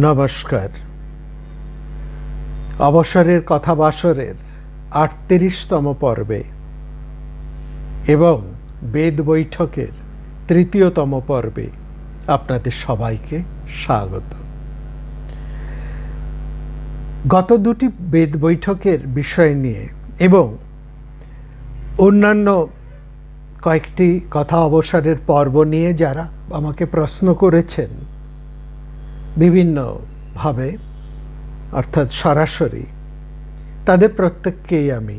নমস্কার। অবসরের কথাবাসরের ৩৮তম পর্বে এবং বেদ বৈঠকের ৩য়তম পর্বে আপনাদের সবাইকে স্বাগত। গত দুটি বেদ বৈঠকের বিষয় নিয়ে এবং অন্যান্য কয়েকটি কথা অবসরের পর্ব নিয়ে যারা আমাকে প্রশ্ন করেছেন বিভিন্নভাবে, অর্থাৎ সরাসরি, তাদের প্রত্যেককেই আমি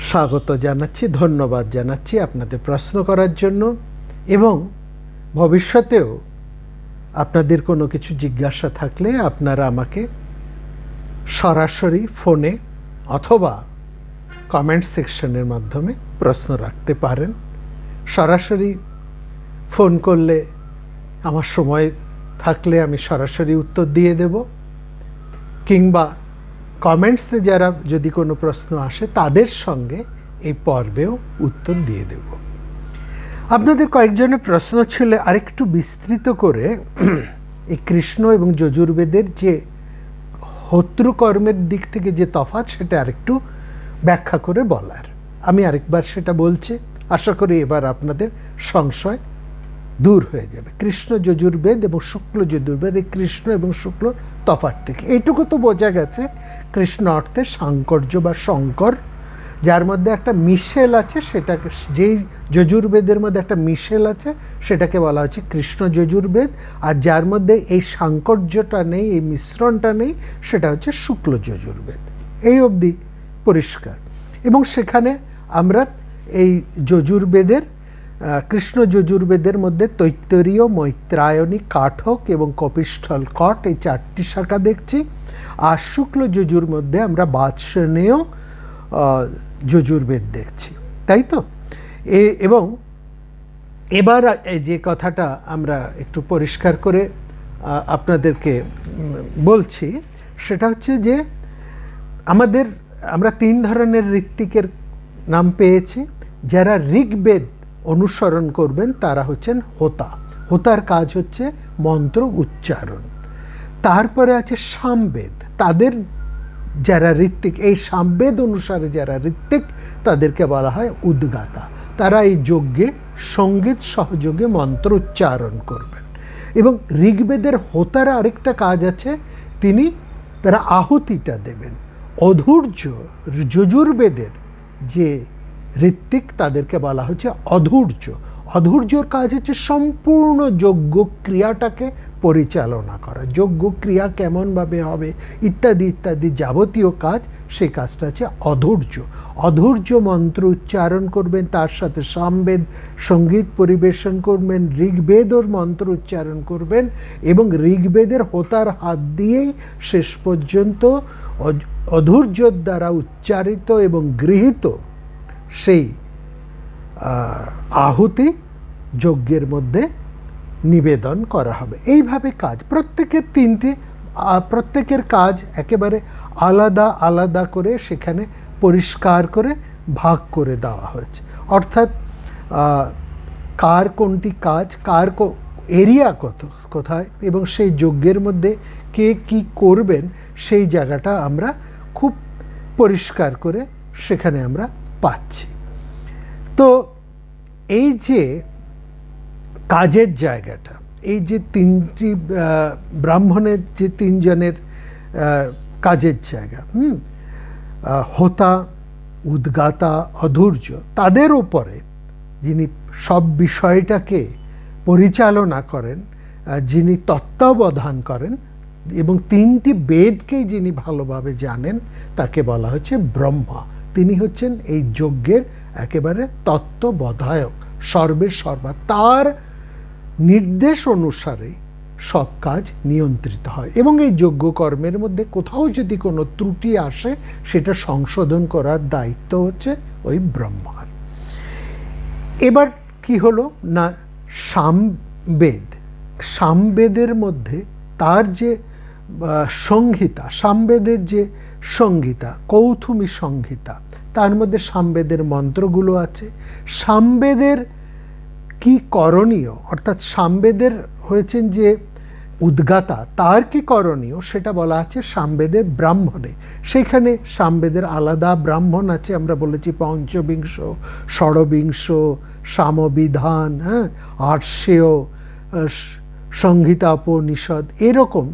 স্বাগত জানাচ্ছি, ধন্যবাদ জানাচ্ছি আপনাদের প্রশ্ন করার জন্য। এবং ভবিষ্যতেও আপনাদের কোনো কিছু জিজ্ঞাসা থাকলে আপনারা আমাকে সরাসরি ফোনে অথবা কমেন্ট সেকশনের মাধ্যমে প্রশ্ন রাখতে পারেন। সরাসরি ফোন করলে আমার সময় থাকলে আমি সরাসরি উত্তর দিয়ে দেব, কিংবা কমেন্টসে যারা যদি কোনো প্রশ্ন আসে তাদের সঙ্গে এই পর্বেও উত্তর দিয়ে দেব। আপনাদের কয়েকজনের প্রশ্ন ছিল আরেকটু বিস্তৃত করে এই কৃষ্ণ এবং যজুর্বেদের যে হোত্রকর্মের দিক থেকে যে তফাৎ সেটা আরেকটু ব্যাখ্যা করে বলার। আমি আরেকবার সেটা বলছি, আশা করি এবার আপনাদের সংশয় দূর হয়ে যাবে। কৃষ্ণ যজুর্বেদ এবং শুক্ল যজুর্বেদ, এই কৃষ্ণ এবং শুক্ল তফাৎটিকে এইটুকু তো বোঝা গেছে। কৃষ্ণ অর্থে সাংকর্য বা শঙ্কর, যার মধ্যে একটা মিশেল আছে, সেটাকে, যেই যজুর্বেদের মধ্যে একটা মিশেল আছে সেটাকে বলা হচ্ছে কৃষ্ণ যজুর্বেদ, আর যার মধ্যে এই সাংকর্যটা নেই, এই মিশ্রণটা নেই, সেটা হচ্ছে শুক্ল যজুর্বেদ। এই অবধি পরিষ্কার। এবং সেখানে আমরা এই যজুর্বেদের, কৃষ্ণ যজুর্বেদের মধ্যে তৈত্তরীয়, মৈত্রায়নী, কাঠক এবং কপিষ্ঠল কট, এই চারটি শাখা দেখছি। আর শুক্ল যজুর মধ্যে আমরা বাৎসনেয় যজুর্বেদ দেখছি, তাই তো? এবং এবার যে কথাটা আমরা একটু পরিষ্কার করে আপনাদেরকে বলছি, সেটা হচ্ছে যে আমরা 3 ধরনের ঋত্বিকের নাম পেয়েছি। যারা ঋগ্বেদ অনুসরণ করবেন তারা হচ্ছেন হোতা। হোতার কাজ হচ্ছে মন্ত্র উচ্চারণ। তারপরে আছে সামবেদ, তাদের যারা ঋত্বিক, এই সামবেদ অনুসারে যারা ঋত্বিক তাদেরকে বলা হয় উদ্গাতা। তারা এই যজ্ঞে সঙ্গীত সহযোগে মন্ত্র উচ্চারণ করবেন। এবং ঋগ্বেদের হোতার আরেকটা কাজ আছে, তারা আহুতিটা দেবেন। অধূর্য যজুর্বেদের যে ঋত্বিক তাদেরকে বলা হচ্ছে অধূর্য। অধূর্যর কাজ হচ্ছে সম্পূর্ণ যজ্ঞ ক্রিয়াটাকে পরিচালনা করা, যজ্ঞ ক্রিয়া কেমনভাবে হবে ইত্যাদি ইত্যাদি যাবতীয় কাজ, সেই কাজটা হচ্ছে অধূর্য। অধূর্য মন্ত্র উচ্চারণ করবেন, তার সাথে সামবেদ সঙ্গীত পরিবেশন করবেন, ঋগ্বেদর মন্ত্র উচ্চারণ করবেন, এবং ঋগ্বেদের হোতার হাত দিয়েই শেষ পর্যন্ত অধূর্যর দ্বারা উচ্চারিত এবং গৃহীত সেই আহুতি যজ্ঞের মধ্যে নিবেদন করা হবে। এইভাবে কাজ প্রত্যেকের কাজ একেবারে আলাদা আলাদা করে সেখানে পরিষ্কার করে ভাগ করে দেওয়া হয়েছে। অর্থাৎ কার কোনটি কাজ, কার এরিয়া কোথায়, এবং সেই যজ্ঞের মধ্যে কে কি করবেন সেই জায়গাটা আমরা খুব পরিষ্কার করে সেখানে আমরা পাচ্ছি। তো এই যে কাজের জায়গাটা, এই যে 3টি ব্রাহ্মণের যে 3 জনের কাজের জায়গা, হোতা, উদ্গাতা, অধূর্য, তাদের উপরে যিনি সব বিষয়টাকে পরিচালনা করেন, যিনি তত্ত্বাবধান করেন এবং 3টি বেদকেই যিনি ভালোভাবে জানেন, তাকে বলা হচ্ছে ব্রহ্মা। তিনি হচ্ছেন এই যজ্ঞের একেবারে তত্ত্ববোধায়ক, সর্বা। তার নির্দেশ অনুসারে সব কাজ নিয়ন্ত্রিত হয়। এবং এই যজ্ঞ কর্মের মধ্যে কোথাও যদি কোনো ত্রুটি আসে সেটা সংশোধন করার দায়িত্ব হচ্ছে ওই ব্রহ্মার। এবার কি হলো না, সামবেদের মধ্যে তার যে সংহিতা, সামবেদের যে সংহিতা, কৌথুমী সংহিতা, তার মধ্যে সামবেদের মন্ত্রগুলো আছে। সামবেদের কি করণীয়, অর্থাৎ সামবেদের হয়েছেন যে উদ্গাতা তার কি করণীয় সেটা বলা আছে সামবেদের ব্রাহ্মণে। সেখানে সামবেদের আলাদা ব্রাহ্মণ আছে, আমরা বলেছি পঞ্চবিংশ, ষড়বিংশ, সামবিধান, হ্যাঁ, আর্ষেয়, সংহিতা, উপনিষদ, এরকম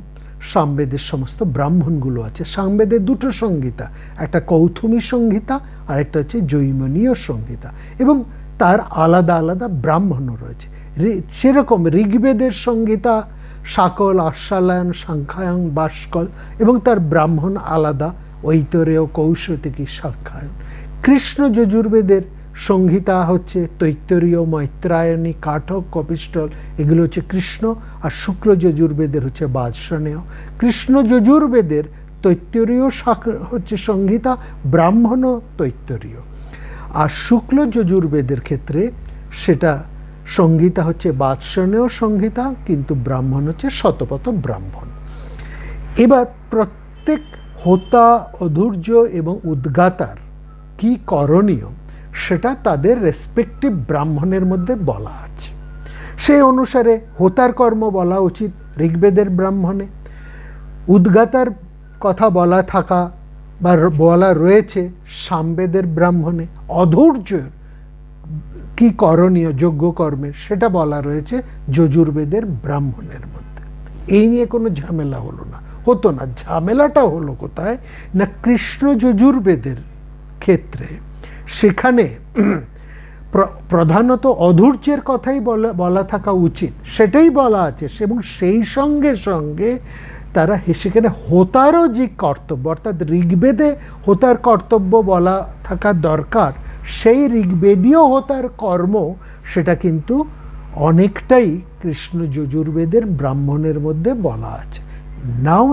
সামবেদের সমস্ত ব্রাহ্মণগুলো আছে। সামবেদের দুটো সংহিতা, একটা কৌথুমী সংহিতা আর একটা হচ্ছে জৈমিনীয় সংহিতা, এবং তার আলাদা আলাদা ব্রাহ্মণও রয়েছে। সেরকম ঋগ্বেদের সংহিতা শাকল, আশ্বালায়ন, সাংখ্যায়ন, বাষ্কল, এবং তার ব্রাহ্মণ আলাদা, ঐতরেয়, কৌশিকী, সাংখ্যায়ন। কৃষ্ণ যজুর্বেদের সংহিতা হচ্ছে তৈত্তরীয়, মৈত্রায়নী, কাঠক, কপিষ্টল, এগুলো হচ্ছে কৃষ্ণ। আর শুক্ল যজুর্বেদের হচ্ছে বাদশানেয়। কৃষ্ণ যজুর্বেদের তৈত্তরীয় হচ্ছে সংহিতা, ব্রাহ্মণ তৈত্তরীয়। আর শুক্ল যজুর্বেদের ক্ষেত্রে সেটা সংহিতা হচ্ছে বাদশানেয় সংহিতা, কিন্তু ব্রাহ্মণ হচ্ছে শতপথ ব্রাহ্মণ। এবার প্রত্যেক হোতা, অধূর্য এবং উদ্গাতার কি করণীয় সেটা তাদের রেসপেক্টিভ ব্রাহ্মণের মধ্যে বলা আছে। সেই অনুসারে হোতার কর্ম বলা উচিত ঋগ্বেদের ব্রাহ্মণে, উদ্গাতার কথা বলা থাকা বা বলা রয়েছে সামবেদের ব্রাহ্মণে, অধূর্যের কি করণীয় যোগ্য কর্মের সেটা বলা রয়েছে যজুর্বেদের ব্রাহ্মণের মধ্যে। এই নিয়ে কোনো ঝামেলা হতো না। ঝামেলাটা হলো কোথায় না, কৃষ্ণ যজুর্বেদের ক্ষেত্রে সেখানে প্রধানত অধূর্যের কথাই বলা থাকা উচিত, সেটাই বলা আছে, এবং সেই সঙ্গে সঙ্গে তারা সেখানে হোতারও যে কর্তব্য, অর্থাৎ ঋগ্বেদে হোতার কর্তব্য বলা থাকা দরকার, সেই ঋগ্বেদীয় হোতার কর্ম সেটা কিন্তু অনেকটাই কৃষ্ণ যজুর্বেদের ব্রাহ্মণের মধ্যে বলা আছে। নাও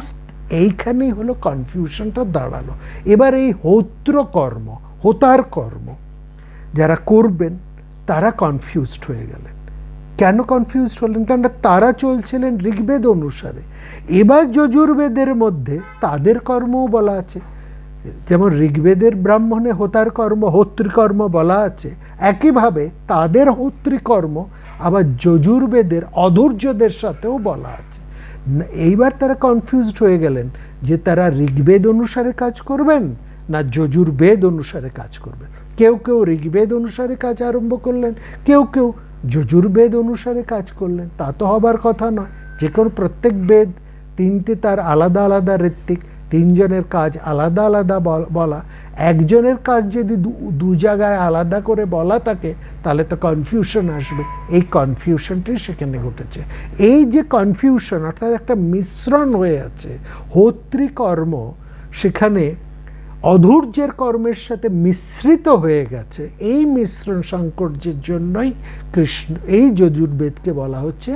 এইখানেই হলো কনফিউশনটা দাঁড়ালো। এবার এই হোত্র কর্ম, হোতার কর্ম যারা করবেন তারা কনফিউজড হয়ে গেলেন। কেন কনফিউজড হলেন? কারণ তারা চলছিলেন ঋগ্বেদ অনুসারে। এবার যজুর্বেদের মধ্যে তাদের কর্মও বলা আছে, যেমন ঋগ্বেদের ব্রাহ্মণে হোতার কর্ম, হোত্রীকর্ম বলা আছে, একইভাবে তাদের হোত্রীকর্ম আবার যজুর্বেদের অধূর্যদের সাথেও বলা আছে। এইবার তারা কনফিউজড হয়ে গেলেন যে তারা ঋগ্বেদ অনুসারে কাজ করবেন না যজুর্বেদ অনুসারে কাজ করবেন। কেউ কেউ ঋগ্বেদ অনুসারে কাজ আরম্ভ করলেন, কেউ কেউ যজুর্বেদ অনুসারে কাজ করলেন। তা তো হবার কথা নয়। যে কোনো প্রত্যেক বেদ তিনটে তার আলাদা আলাদা ঋত্বিক, তিনজনের কাজ আলাদা আলাদা বলা। একজনের কাজ যদি দু জায়গায় আলাদা করে বলা থাকে তাহলে তো কনফিউশন আসবে। এই কনফিউশনটাই সেখানে ঘটেছে। এই যে কনফিউশন, অর্থাৎ একটা মিশ্রণ হয়ে আছে, হোত্রীকর্ম সেখানে অধূর্যের কর্মের সাথে মিশ্রিত হয়ে গেছে। এই মিশ্রণ সংকর্যের জন্যই এই যজুর্বেদকে বলা হচ্ছে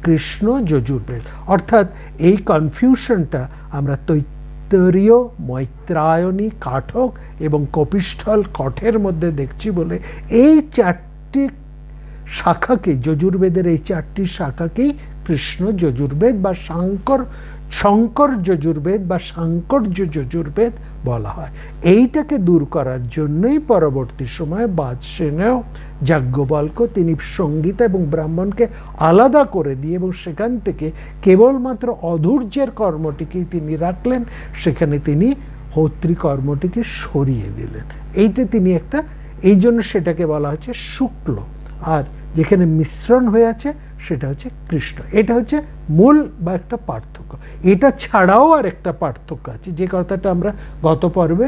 কৃষ্ণ যজুর্বেদ। অর্থাৎ এই কনফিউশনটা আমরা তৈত্তরীয়, মৈত্রায়নী, কাঠক এবং কপিষ্ঠল, কঠের মধ্যে দেখছি বলে এই চারটি শাখাকে, যজুর্বেদের এই চারটি শাখাকেই কৃষ্ণ যজুর্বেদ বা শঙ্কর যজুর্বেদ বা সাংকর্য যজুর্বেদ বলা হয়। এইটাকে দূর করার জন্যই পরবর্তী সময়ে বাদশানেয় যাজ্ঞবল্ক্য তিনি সংহিতা এবং ব্রাহ্মণকে আলাদা করে দিয়ে এবং সেখান থেকে কেবলমাত্র অধূর্যের কর্মটিকেই তিনি রাখলেন, সেখানে তিনি হোত্রী কর্মটিকে সরিয়ে দিলেন। এইটা তিনি একটা, এই জন্য সেটাকে বলা হচ্ছে শুক্ল, আর যেখানে মিশ্রণ হয়ে আছে সেটা হচ্ছে কৃষ্ণ। এটা হচ্ছে মূল বা একটা পার্থক্য। এটা ছাড়াও আর একটা পার্থক্য আছে, যে কথাটা আমরা গত পর্বে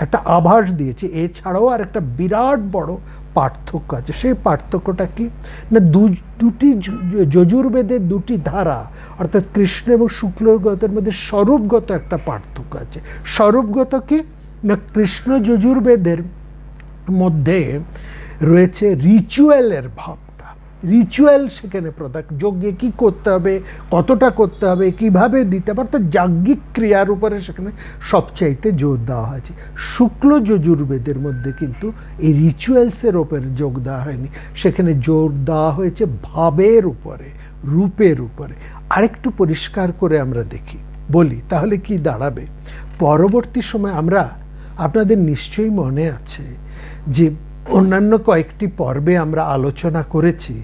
একটা আভাস দিয়েছি। এছাড়াও আর একটা বিরাট বড় পার্থক্য আছে। সেই পার্থক্যটা কি না, দুটি যজুর্বেদের দুটি ধারা, অর্থাৎ কৃষ্ণ এবং শুক্লগতের মধ্যে স্বরূপগত একটা পার্থক্য আছে। স্বরূপগত কি না, কৃষ্ণ যজুর্বেদের মধ্যে রয়েছে রিচুয়ালের ভাবটা। রিচুয়াল সেখানে প্রধান, যজ্ঞে কী করতে হবে, কতটা করতে হবে, কিভাবে দিতে হবে, অর্থাৎ যাজ্ঞিক ক্রিয়ার উপরে সেখানে সবচাইতে জোর দেওয়া হয়েছে। শুক্ল যজুর্বেদের মধ্যে কিন্তু এই রিচুয়ালসের ওপরে যোগ দেওয়া হয়নি, সেখানে জোর দেওয়া হয়েছে ভাবের উপরে, রূপের উপরে। আরেকটু পরিষ্কার করে আমরা বলি তাহলে কি দাঁড়াবে। পরবর্তী সময় আমরা, আপনাদের নিশ্চয়ই মনে আছে যে অন্যান্য কয়েকটি পর্বে আমরা আলোচনা করেছি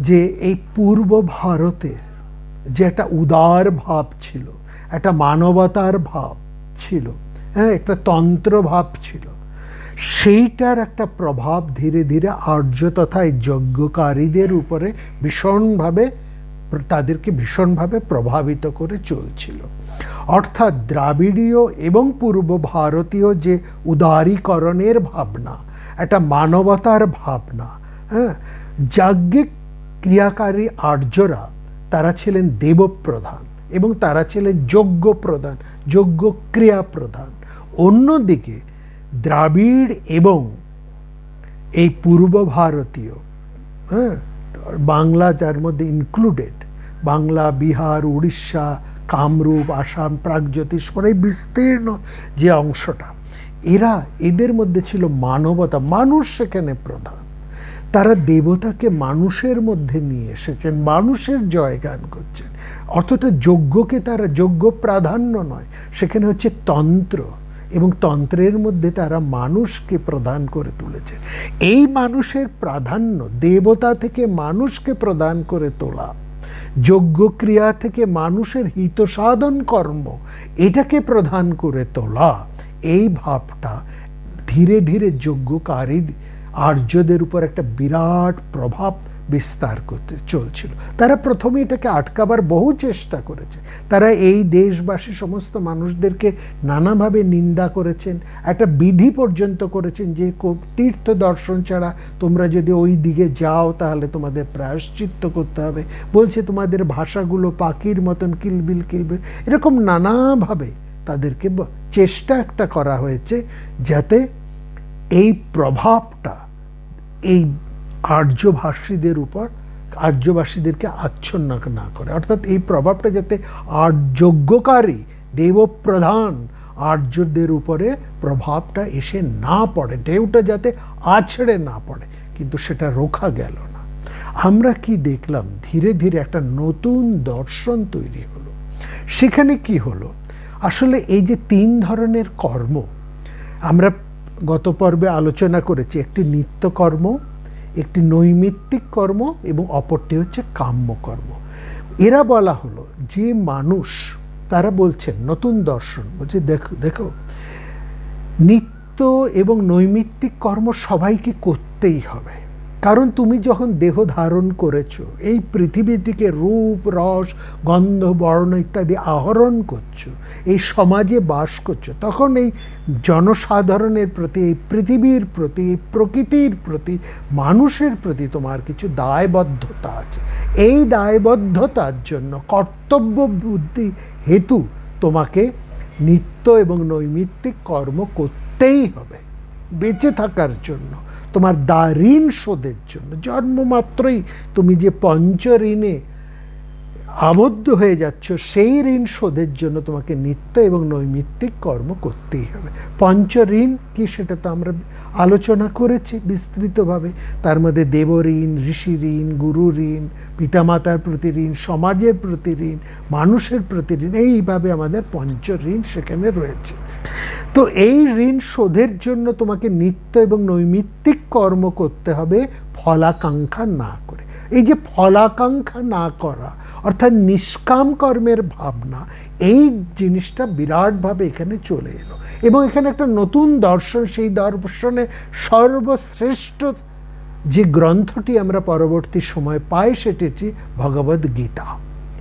যে এই পূর্ব ভারতের যে একটা উদার ভাব ছিল, একটা মানবতার ভাব ছিল, হ্যাঁ, একটা তন্ত্র ভাব ছিল, সেইটার একটা প্রভাব ধীরে ধীরে আর্য তথা এই যজ্ঞকারীদের উপরে ভীষণভাবে, তাদেরকে ভীষণভাবে প্রভাবিত করে চলছিল। অর্থাৎ দ্রাবিড়ীয় এবং পূর্ব ভারতীয় যে উদারীকরণের ভাবনা, একটা মানবতার ভাবনা, হ্যাঁ, যাজ্ঞিক ক্রিয়াকারী আর্যরা তারা ছিলেন দেবপ্রধান এবং তারা ছিলেন যজ্ঞ প্রধান, যজ্ঞ ক্রিয়া প্রধান। অন্যদিকে দ্রাবিড় এবং এই পূর্ব ভারতীয়, হ্যাঁ, বাংলা যার মধ্যে ইনক্লুডেড, বাংলা, বিহার, উড়িষ্যা, কামরূপ, আসাম, প্রাগজ্যোতিষপুর, এই বিস্তীর্ণ যে অংশটা, এদের মধ্যে ছিল মানবতা, মানুষ সেখানে প্রধান। তারা দেবতাকে মানুষের মধ্যে নিয়ে এসেছেন, মানুষের জয়গান করছেন। অতটা যজ্ঞকে তারা, যজ্ঞ প্রাধান্য নয়, সেখানে হচ্ছে তন্ত্র, এবং তন্ত্রের মধ্যে তারা মানুষকে প্রদান করে তুলেছে। এই মানুষের প্রাধান্য, দেবতা থেকে মানুষকে প্রদান করে তোলা, যজ্ঞক্রিয়া থেকে মানুষের হিত সাধন কর্ম, এটাকে প্রধান করে তোলা, এই ভাবটা ধীরে ধীরে যজ্ঞকারী আর্যদের উপর একটা বিরাট প্রভাব বিস্তার করতে চলছিল। তারা প্রথমে এটাকে আটকাবার বহু চেষ্টা করেছে। তারা এই দেশবাসী সমস্ত মানুষদেরকে নানাভাবে নিন্দা করেছেন, একটা বিধি পর্যন্ত করেছেন যে তীর্থ দর্শন ছাড়া তোমরা যদি ওই দিকে যাও তাহলে তোমাদের প্রায়শ্চিত্ত করতে হবে, বলছে তোমাদের ভাষাগুলো পাখির মতন কিলবিল কিলবিল, এরকম নানাভাবে তাদেরকে চেষ্টা একটা করা হয়েছে যাতে এই প্রভাবটা এই আর্যভাষীদের উপর, আর্যবাসীদেরকে আচ্ছন্ন না করে, অর্থাৎ এই প্রভাবটা যাতে যজ্ঞকারী দেবপ্রধান আর্যদের উপরে প্রভাবটা এসে না পড়ে, ঢেউটা যাতে আছড়ে না পড়ে, কিন্তু সেটা রোখা গেল না। আমরা কি দেখলাম, ধীরে ধীরে একটা নতুন দর্শন তৈরি হলো। সেখানে কি হলো, আসলে এই যে তিন ধরনের কর্ম আমরা গত পর্বে আলোচনা করেছি, একটি নিত্যকর্ম, একটি নৈমিত্তিক কর্ম এবং অপরটি হচ্ছে কাম্যকর্ম। এরা বলা হলো যে মানুষ, তারা বলছেন নতুন দর্শন বলছে, দেখো দেখো নিত্য এবং নৈমিত্তিক কর্ম সবাইকে করতেই হবে, কারণ তুমি যখন দেহ ধারণ করেছো, এই পৃথিবী থেকে রূপ, রস, গন্ধ, বর্ণ ইত্যাদি আহরণ করছো, এই সমাজে বাস করছো, তখন এই জনসাধারণের প্রতি, এই পৃথিবীর প্রতি, এই প্রকৃতির প্রতি, মানুষের প্রতি তোমার কিছু দায়বদ্ধতা আছে। এই দায়বদ্ধতার জন্য কর্তব্য বুদ্ধি হেতু তোমাকে নিত্য এবং নৈমিত্তিক কর্ম করতেই হবে বেঁচে থাকার জন্য, তোমার ঋণ শোধের জন্য। জন্মমাত্রই তুমি যে পঞ্চ ঋণে আবদ্ধ হয়ে যাচ্ছ, সেই ঋণ শোধের জন্য তোমাকে নিত্য এবং নৈমিত্তিক কর্ম করতেই হবে। পঞ্চ ঋণ কি সেটা তো আমরা আলোচনা করেছি বিস্তৃতভাবে। তার মধ্যে দেব ঋণ, ঋষি ঋণ, গুরু ঋণ, পিতামাতার প্রতি ঋণ, সমাজের প্রতি ঋণ, মানুষের প্রতি ঋণ, এইভাবে আমাদের পঞ্চ ঋণ সেখানে রয়েছে। তো এই ঋণ শোধের জন্য তোমাকে নিত্য এবং নৈমিত্তিক কর্ম করতে হবে ফলাকাঙ্ক্ষা না করে। এই যে ফলাকাঙ্ক্ষা না করা, অর্থাৎ নিষ্কাম কর্মের ভাবনা, এই জিনিসটা বিরাটভাবে এখানে চলে এলো। এবং এখানে একটা নতুন দর্শন, সেই দর্শনে সর্বশ্রেষ্ঠ যে গ্রন্থটি আমরা পরবর্তী সময় পাই সেটি হচ্ছে ভগবদ গীতা।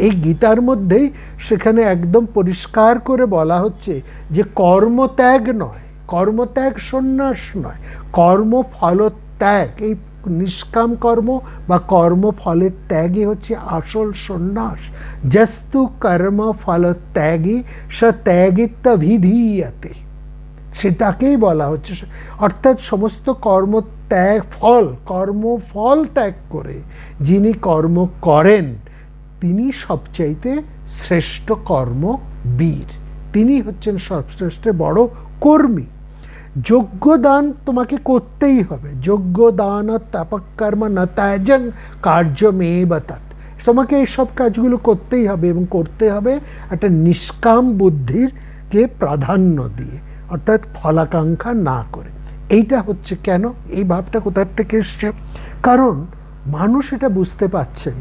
এই গীতার মধ্যেই সেখানে একদম পরিষ্কার করে বলা হচ্ছে যে কর্মত্যাগ নয়, কর্মত্যাগ সন্ন্যাস নয়, কর্মফল ত্যাগ, এই নিষ্কাম কর্ম বা কর্মফলের ত্যাগই হচ্ছে আসল সন্ন্যাস। যস্তু কর্ম ফল ত্যাগী স ত্যাগিত্ব বিধীয়তে, সেটাকেই বলা হচ্ছে। অর্থাৎ সমস্ত কর্মত্যাগ ফল, কর্মফল ত্যাগ করে যিনি কর্ম করেন তিনি সবচাইতে শ্রেষ্ঠ কর্মবীর, তিনি হচ্ছেন সর্বশ্রেষ্ঠ বড় কর্মী। যজ্ঞদান তোমাকে করতেই হবে, যজ্ঞদান তাপকর্ম ন ত্যাজন কার্যমেব তৎ, তোমাকে এইসব কাজগুলো করতেই হবে এবং করতে হবে একটা নিষ্কাম বুদ্ধিরকে প্রাধান্য দিয়ে, অর্থাৎ ফলাকাঙ্ক্ষা না করে। এইটা হচ্ছে কেন, এই ভাবটা কোথার থেকে এসছে, কারণ মানুষ এটা বুঝতে পারছেন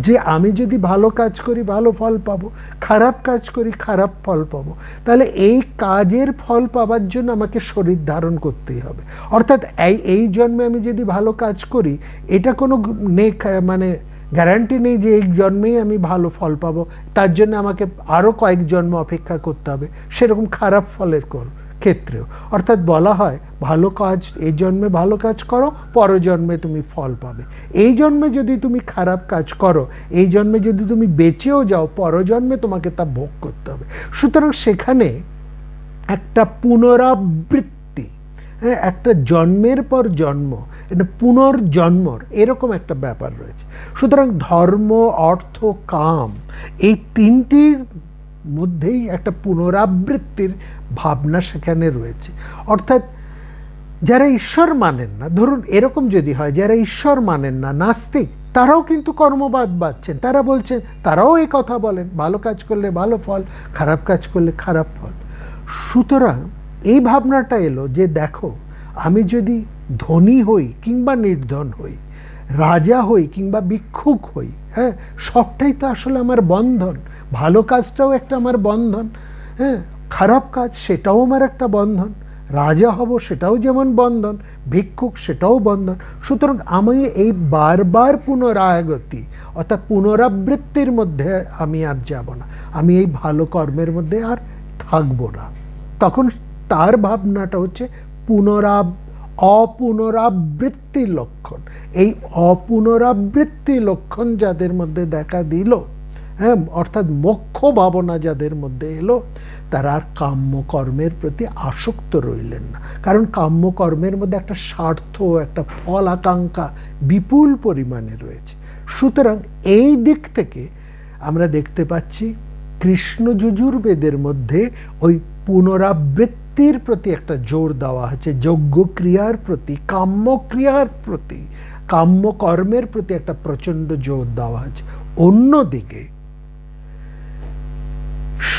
যে আমি যদি ভালো কাজ করি ভালো ফল পাবো, খারাপ কাজ করি খারাপ ফল পাবো। তাহলে এই কাজের ফল পাবার জন্য আমাকে শরীর ধারণ করতেই হবে। অর্থাৎ এই জন্মে আমি যদি ভালো কাজ করি, এটা কোনো মানে গ্যারান্টি নেই যে এই জন্মেই আমি ভালো ফল পাবো, তার জন্য আমাকে আরও কয়েক জন্ম অপেক্ষা করতে হবে, সেরকম খারাপ ফলের ক্ষেত্রেও। অর্থাৎ বলা হয় ভালো কাজ এই জন্মে ভালো কাজ করো, পরজন্মে তুমি ফল পাবে। এই জন্মে যদি তুমি খারাপ কাজ করো, এই জন্মে যদি তুমি বেঁচেও যাও, পরজন্মে তোমাকে তা ভোগ করতে হবে। সুতরাং সেখানে একটা পুনরাবৃত্তি, হ্যাঁ, একটা জন্মের পর জন্ম, এটা পুনর্জন্মর এরকম একটা ব্যাপার রয়েছে। সুতরাং ধর্ম, অর্থ, কাম, এই তিনটির মধ্যেই একটা পুনরাবৃত্তির ভাবনা সেখানে রয়েছে। অর্থাৎ যারা ঈশ্বর মানেন না, ধরুন এরকম যদি হয়, যারা ঈশ্বর মানেন না, নাস্তিক, তারাও কিন্তু কর্মবাদ বাঁধছেন। তারা বলছেন, তারাও এই কথা বলেন, ভালো কাজ করলে ভালো ফল, খারাপ কাজ করলে খারাপ ফল। সুতরাং এই ভাবনাটা এলো যে দেখো, আমি যদি ধনী হই কিংবা নির্ধন হই, রাজা হই কিংবা ভিক্ষুক হই, হ্যাঁ, সবটাই তো আসলে আমার বন্ধন। ভালো কাজটাও একটা আমার বন্ধন, হ্যাঁ, খারাপ কাজ সেটাও আমার একটা বন্ধন। রাজা হব সেটাও যেমন বন্ধন, ভিক্ষুক সেটাও বন্ধন। সুতরাং আমি এই বারবার পুনরাগতি অর্থাৎ পুনরাবৃত্তির মধ্যে আমি আর যাব না, আমি এই ভালো কর্মের মধ্যে আর থাকবো না। তখন তার ভাবনাটা হচ্ছে অপুনরাবৃত্তির লক্ষণ। এই অপুনরাবৃত্তি লক্ষণ যাদের মধ্যে দেখা দিল, হ্যাঁ, অর্থাৎ মোক্ষ ভাবনা যাদের মধ্যে এলো, তারা আর কাম্যকর্মের প্রতি আসক্ত রইলেন না। কারণ কাম্যকর্মের মধ্যে একটা স্বার্থ, একটা ফল আকাঙ্ক্ষা বিপুল পরিমাণে রয়েছে। সুতরাং এই দিক থেকে আমরা দেখতে পাচ্ছি কৃষ্ণ যজুর্বেদের মধ্যে ওই পুনরাবৃত্তির প্রতি একটা জোর দেওয়া হয়েছে, যজ্ঞ ক্রিয়ার প্রতি, কাম্যক্রিয়ার প্রতি, কাম্যকর্মের প্রতি একটা প্রচণ্ড জোর দেওয়া হয়েছে। অন্যদিকে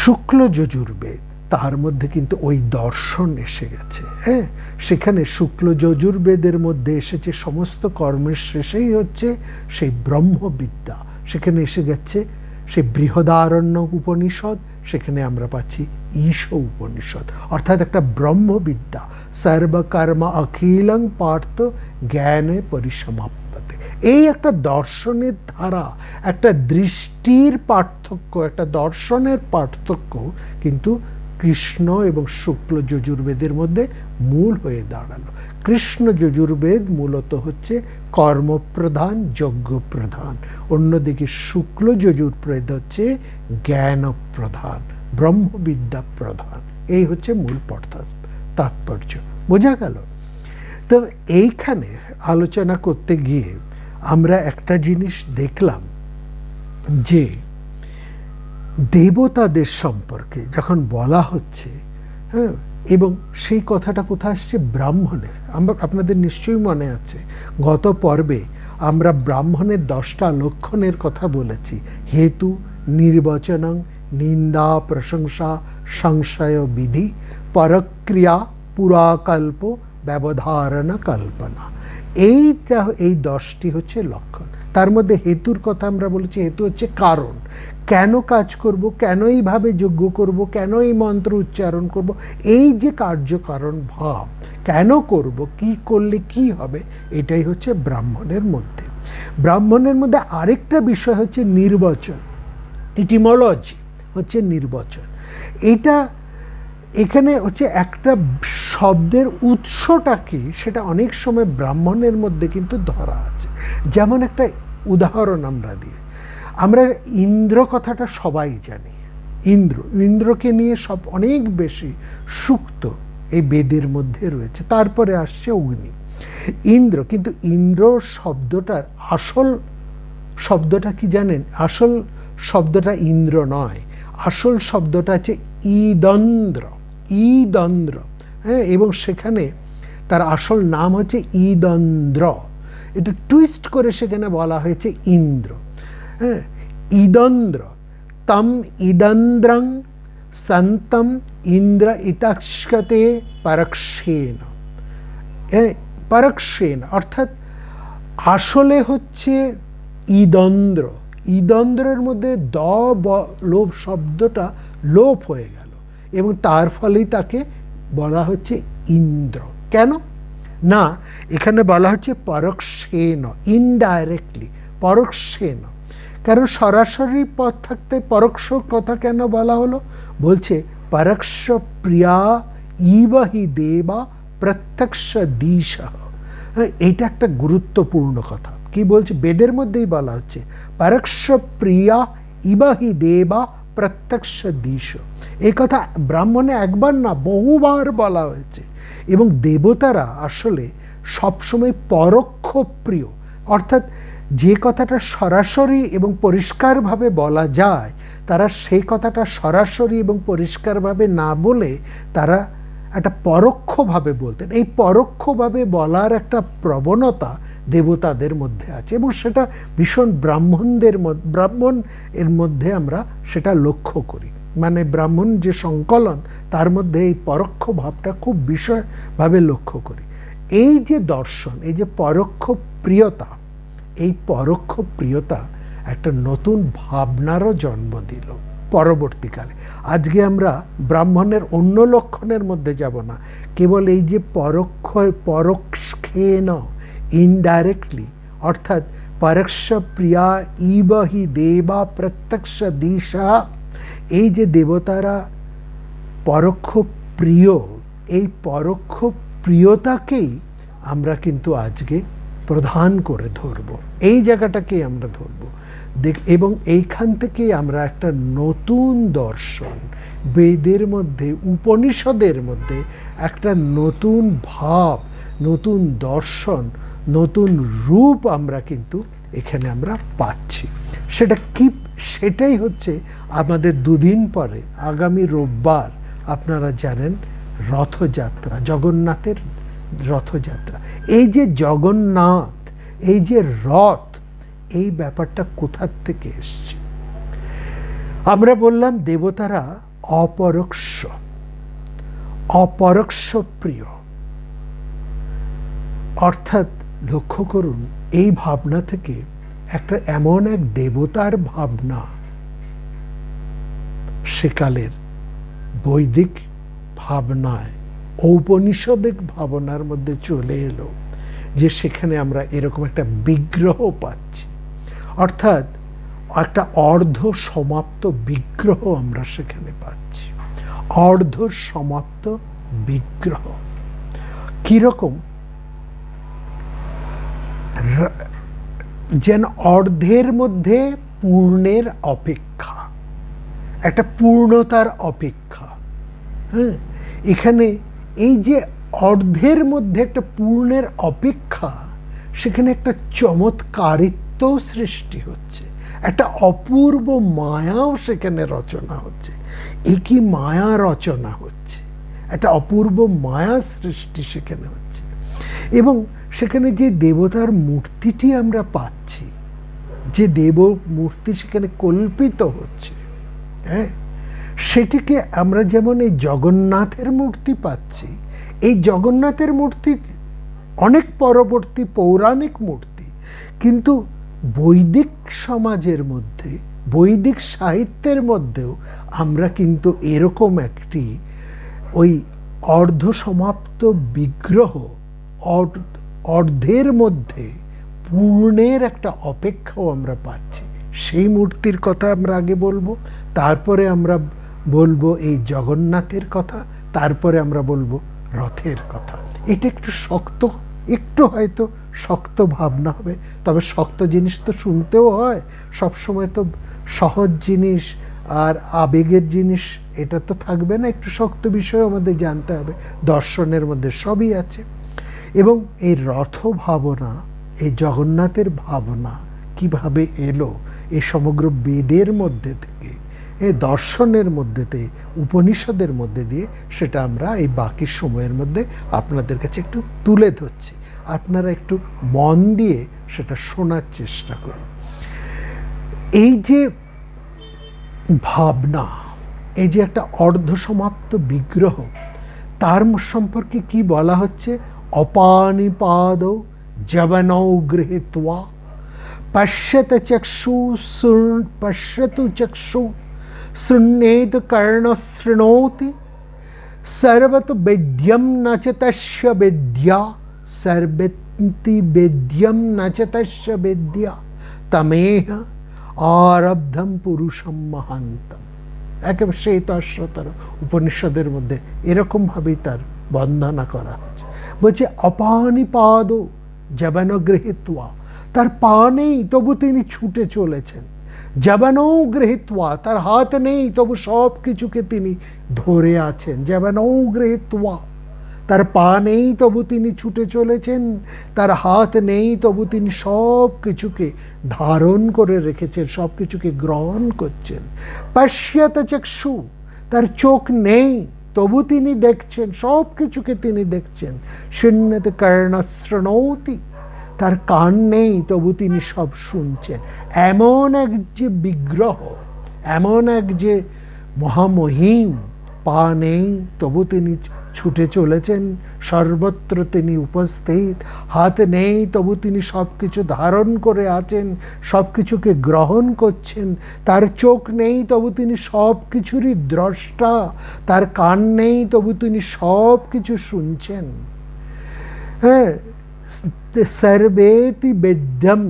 শুক্ল যজুর্বেদ, তার মধ্যে কিন্তু ওই দর্শন এসে গেছে। হ্যাঁ, সেখানে শুক্ল যজুর্বেদের মধ্যে এসেছে সমস্ত কর্মের শেষেই হচ্ছে সেই ব্রহ্মবিদ্যা। সেখানে এসে গেছে সেই বৃহদারণ্যক উপনিষদ, সেখানে আমরা পাচ্ছি ঈশ উপনিষদ, অর্থাৎ একটা ব্রহ্মবিদ্যা। সর্বকর্ম অখিলং পার্থ জ্ঞানে পরিসমাপ্যতে। এই একটা দর্শনের ধারা, একটা দৃষ্টির পার্থক্য, একটা দর্শনের পার্থক্য কিন্তু কৃষ্ণ এবং শুক্ল যজুর্বেদের মধ্যে মূল হয়ে দাঁড়ালো। কৃষ্ণ যজুর্বেদ মূলত হচ্ছে কর্মপ্রধান, যজ্ঞ প্রধান। অন্যদিকে শুক্ল যজুর্বেদ হচ্ছে জ্ঞান প্রধান, ব্রহ্মবিদ্যা প্রধান। এই হচ্ছে মূল তাৎপর্য। বোঝা গেল? তো এইখানে আলোচনা করতে গিয়ে আমরা একটা জিনিস দেখলাম যে দেবতাদের সম্পর্কে যখন বলা হচ্ছে, হ্যাঁ, এবং সেই কথাটা কোথায় আসছে? ব্রাহ্মণের। আপনাদের নিশ্চয়ই মনে আছে গত পর্বে আমরা ব্রাহ্মণের 10টা লক্ষণের কথা বলেছি। হেতু, নির্বচনং, নিন্দা, প্রশংসা, সংশয়, বিধি, পরক্রিয়া, পুরাকল্প, ব্যবধারণ, কল্পনা। এই 10টি হচ্ছে লক্ষণ। তার মধ্যে হেতুর কথা আমরা বলেছি। হেতু হচ্ছে কারণ, কেন কাজ করব, কেন এইভাবে যজ্ঞ করব, কেন এই মন্ত্র উচ্চারণ করব, এই যে কার্যকারণ ভাব, কেন করব, কি করলে কি হবে, এটাই হচ্ছে ব্রাহ্মণের মধ্যে। ব্রাহ্মণের মধ্যে আরেকটা বিষয় হচ্ছে নির্বচন, ইটিমোলজি হচ্ছে নির্বচন। এটা এখানে হচ্ছে একটা শব্দের উৎসটা কি, সেটা অনেক সময় ব্রাহ্মণের মধ্যে কিন্তু ধরা আছে। যেমন একটা উদাহরণ আমরা দিই, আমরা ইন্দ্র কথাটা সবাই জানি। ইন্দ্রকে নিয়ে সব অনেক বেশি সুক্ত এই বেদের মধ্যে রয়েছে। তারপরে আসছে অগ্নি, ইন্দ্র। কিন্তু ইন্দ্র শব্দটার আসল শব্দটা কি জানেন? আসল শব্দটা ইন্দ্র নয়, আসল শব্দটা হচ্ছে ঈদন্দ্র। ঈদন্দ্র, হ্যাঁ, এবং সেখানে তার আসল নাম হচ্ছে ঈদন্দ্র। এটা টুইস্ট করে সেখানে বলা হয়েছে ইন্দ্র। হ্যাঁ, ঈদন্দ্র তম ঈদন্দ্রং সন্তম ইন্দ্র ইতাক্ষতে পরক্ষেন। পরক্ষেন অর্থাৎ আসলে হচ্ছে ঈদন্দ্র। ইদন্দ্রের মধ্যে লোভ শব্দটা লোপ হয়ে গেল, এবং তার ফলেই তাকে বলা হচ্ছে ইন্দ্র। কেন না, এখানে বলা হচ্ছে পরোক্ষেন, ইনডাইরেক্টলি, পরোক্ষেন। কারণ সরাসরি পথ থাকতে পরোক্ষ কথা কেন বলা হলো? বলছে পরোক্ষ প্রিয়া ইব হি দেবা প্রত্যক্ষ দিশ। এইটা একটা গুরুত্বপূর্ণ কথা। কি বলছে? বেদের মধ্যেই বলা হচ্ছে পরোক্ষ প্রিয়া ইব হি দেবা প্রত্যক্ষ দিশ। এই কথা ব্রাহ্মণে একবার না বহুবার বলা হয়েছে। এবং দেবতারা আসলে সবসময় পরোক্ষ প্রিয়, অর্থাৎ যে কথাটা সরাসরি এবং পরিষ্কারভাবে বলা যায়, তারা সেই কথাটা সরাসরি এবং পরিষ্কারভাবে না বলে তারা একটা পরোক্ষভাবে বলতেন। এই পরোক্ষভাবে বলার একটা প্রবণতা দেবতাদের মধ্যে আছে, এবং সেটা ভীষণ ব্রাহ্মণ এর মধ্যে আমরা সেটা লক্ষ্য করি। মানে ব্রাহ্মণ যে সংকলন, তার মধ্যে এই পরোক্ষ ভাবটা খুব বিশেষভাবে লক্ষ্য করি। এই যে দর্শন, এই যে পরোক্ষ প্রিয়তা, এই পরোক্ষ প্রিয়তা একটা নতুন ভাবনারও জন্ম দিল পরবর্তীকালে। আজকে আমরা ব্রাহ্মণের অন্য লক্ষণের মধ্যে যাব না, কেবল এই যে পরোক্ষেন, ইনডাইরেক্টলি, অর্থাৎ পরোক্ষ প্রিয়া ইব হি দেবা প্রত্যক্ষ দিশা, এই যে দেবতারা পরোক্ষ প্রিয়, এই পরোক্ষ প্রিয়তাকেই আমরা কিন্তু আজকে প্রধান করে ধরব, এই জায়গাটাকেই আমরা ধরব। এবং এইখান থেকে আমরা একটা নতুন দর্শন, বেদের মধ্যে, উপনিষদের মধ্যে একটা নতুন ভাব, নতুন দর্শন, নতুন রূপ আমরা কিন্তু এখানে আমরা পাচ্ছি। সেটা কি? সেটাই হচ্ছে আমাদের দুদিন পরে আগামী রোববার আপনারা জানেন রথযাত্রা, জগন্নাথের রথযাত্রা। এই যে জগন্নাথ, এই যে রথ, এই ব্যাপারটা কোথার থেকে এসছে? আমরা বললাম দেবতারা অপরোক্ষ প্রিয়, অর্থাৎ লক্ষ্য করুন এই ভাবনা থেকে একটা এমন এক দেবতার ভাবনা সেকালের বৈদিক ভাবনায়, ঔপনিষদিক ভাবনার মধ্যে চলে এলো, যে সেখানে আমরা এরকম একটা বিগ্রহ পাচ্ছি, অর্থাৎ একটা অর্ধ সমাপ্ত বিগ্রহ আমরা সেখানে পাচ্ছি। অর্ধ সমাপ্ত বিগ্রহ কিরকম? যেন অর্ধের মধ্যে পূর্ণের অপেক্ষা, একটা পূর্ণতার অপেক্ষা। হ্যাঁ, এখানে এই যে অর্ধের মধ্যে একটা পূর্ণের অপেক্ষা, সেখানে একটা চমৎকারিত্ব সৃষ্টি হচ্ছে, একটা অপূর্ব মায়াও সেখানে রচনা হচ্ছে। একই মায়া রচনা হচ্ছে, একটা অপূর্ব মায়া সৃষ্টি সেখানে হচ্ছে। এবং সেখানে যে দেবতার মূর্তিটি আমরা পাচ্ছি, যে দেব মূর্তি সেখানে কল্পিত হচ্ছে, হ্যাঁ, সেটিকে আমরা যেমন এই জগন্নাথের মূর্তি পাচ্ছি, এই জগন্নাথের মূর্তি অনেক পরবর্তী পৌরাণিক মূর্তি, কিন্তু বৈদিক সমাজের মধ্যে, বৈদিক সাহিত্যের মধ্যেও আমরা কিন্তু এরকম একটি ওই অর্ধ সমাপ্ত বিগ্রহ, অর্ধের মধ্যে পূর্ণের একটা অপেক্ষাও আমরা পাচ্ছি। সেই মূর্তির কথা আমরা আগে বলবো, তারপরে আমরা বলবো এই জগন্নাথের কথা, তারপরে আমরা বলবো রথের কথা। এটা একটু শক্ত, একটু হয়তো শক্ত ভাবনা হবে, তবে শক্ত জিনিস তো শুনতেও হয় সবসময়, তো সহজ জিনিস আর আবেগের জিনিস এটা তো থাকবে না, একটু শক্ত বিষয় আমাদের জানতে হবে। দর্শনের মধ্যে সবই আছে। এবং এই রথ ভাবনা, এই জগন্নাথের ভাবনা কিভাবে এলো এই সমগ্র বেদের মধ্যে থেকে, এই দর্শনের মধ্যে দিয়ে, উপনিষদের মধ্যে দিয়ে, সেটা আমরা এই বাকি সময়ের মধ্যে আপনাদের কাছে একটু তুলে ধরছি। আপনারা একটু মন দিয়ে সেটা শোনার চেষ্টা করুন। এই যে ভাবনা, এই যে একটা অর্ধসমাপ্ত বিগ্রহ, তার সম্পর্কে কি বলা হচ্ছে? অপানিপাদ যবনৌ গৃহীত্বা पश्यतु चक्षु शृण्येत कर्णो शृणोति सर्वतो वेद्यं न च तस्य वेद्या सर्वेति वेद्यं न च तस्य वेद्या तमेह आरब्धम पुरुषम महान्तम। একেবারে শ্বেতাশ্বতর উপনিষদের মধ্যে এরকম ভাবেই তার বন্দনা করা হয়েছে। বলছে অপানিপাদ জবন গৃহীত্বা, তার পা নেই তবু তিনি ছুটে চলেছেন। জবনৌ গৃহীত্বা, তার হাত নেই তবু সব কিছুকে তিনি ধরে আছেন। জবনৌ গৃহীত্বা, তার পা নেই তবু তিনি ছুটে চলেছেন, তার হাত নেই তবু তিনি সব কিছুকে ধারণ করে রেখেছেন, সব কিছুকে গ্রহণ করছেন। পশ্যত চক্ষু, তার চোখ নেই তবু তিনি দেখছেন, সব কিছুকে তিনি দেখছেন। শৃণ্যত কর্ণ শৃণোতি, তার কান নেই তবু তিনি সব শুনছেন। এমন এক যে বিগ্রহ, এমন এক যে মহামহিম, পা নেই তবু তিনি ছুটে চলেছেন, সর্বত্র তিনি উপস্থিত। হাত নেই তবু তিনি সব কিছু ধারণ করে আছেন, সব কিছুকে গ্রহণ করছেন। তার চোখ নেই তবু তিনি সব কিছুরই দ্রষ্টা, তার কান নেই তবু তিনি সব কিছু শুনছেন। হ্যাঁ, সর্বেতি বেদ্যম,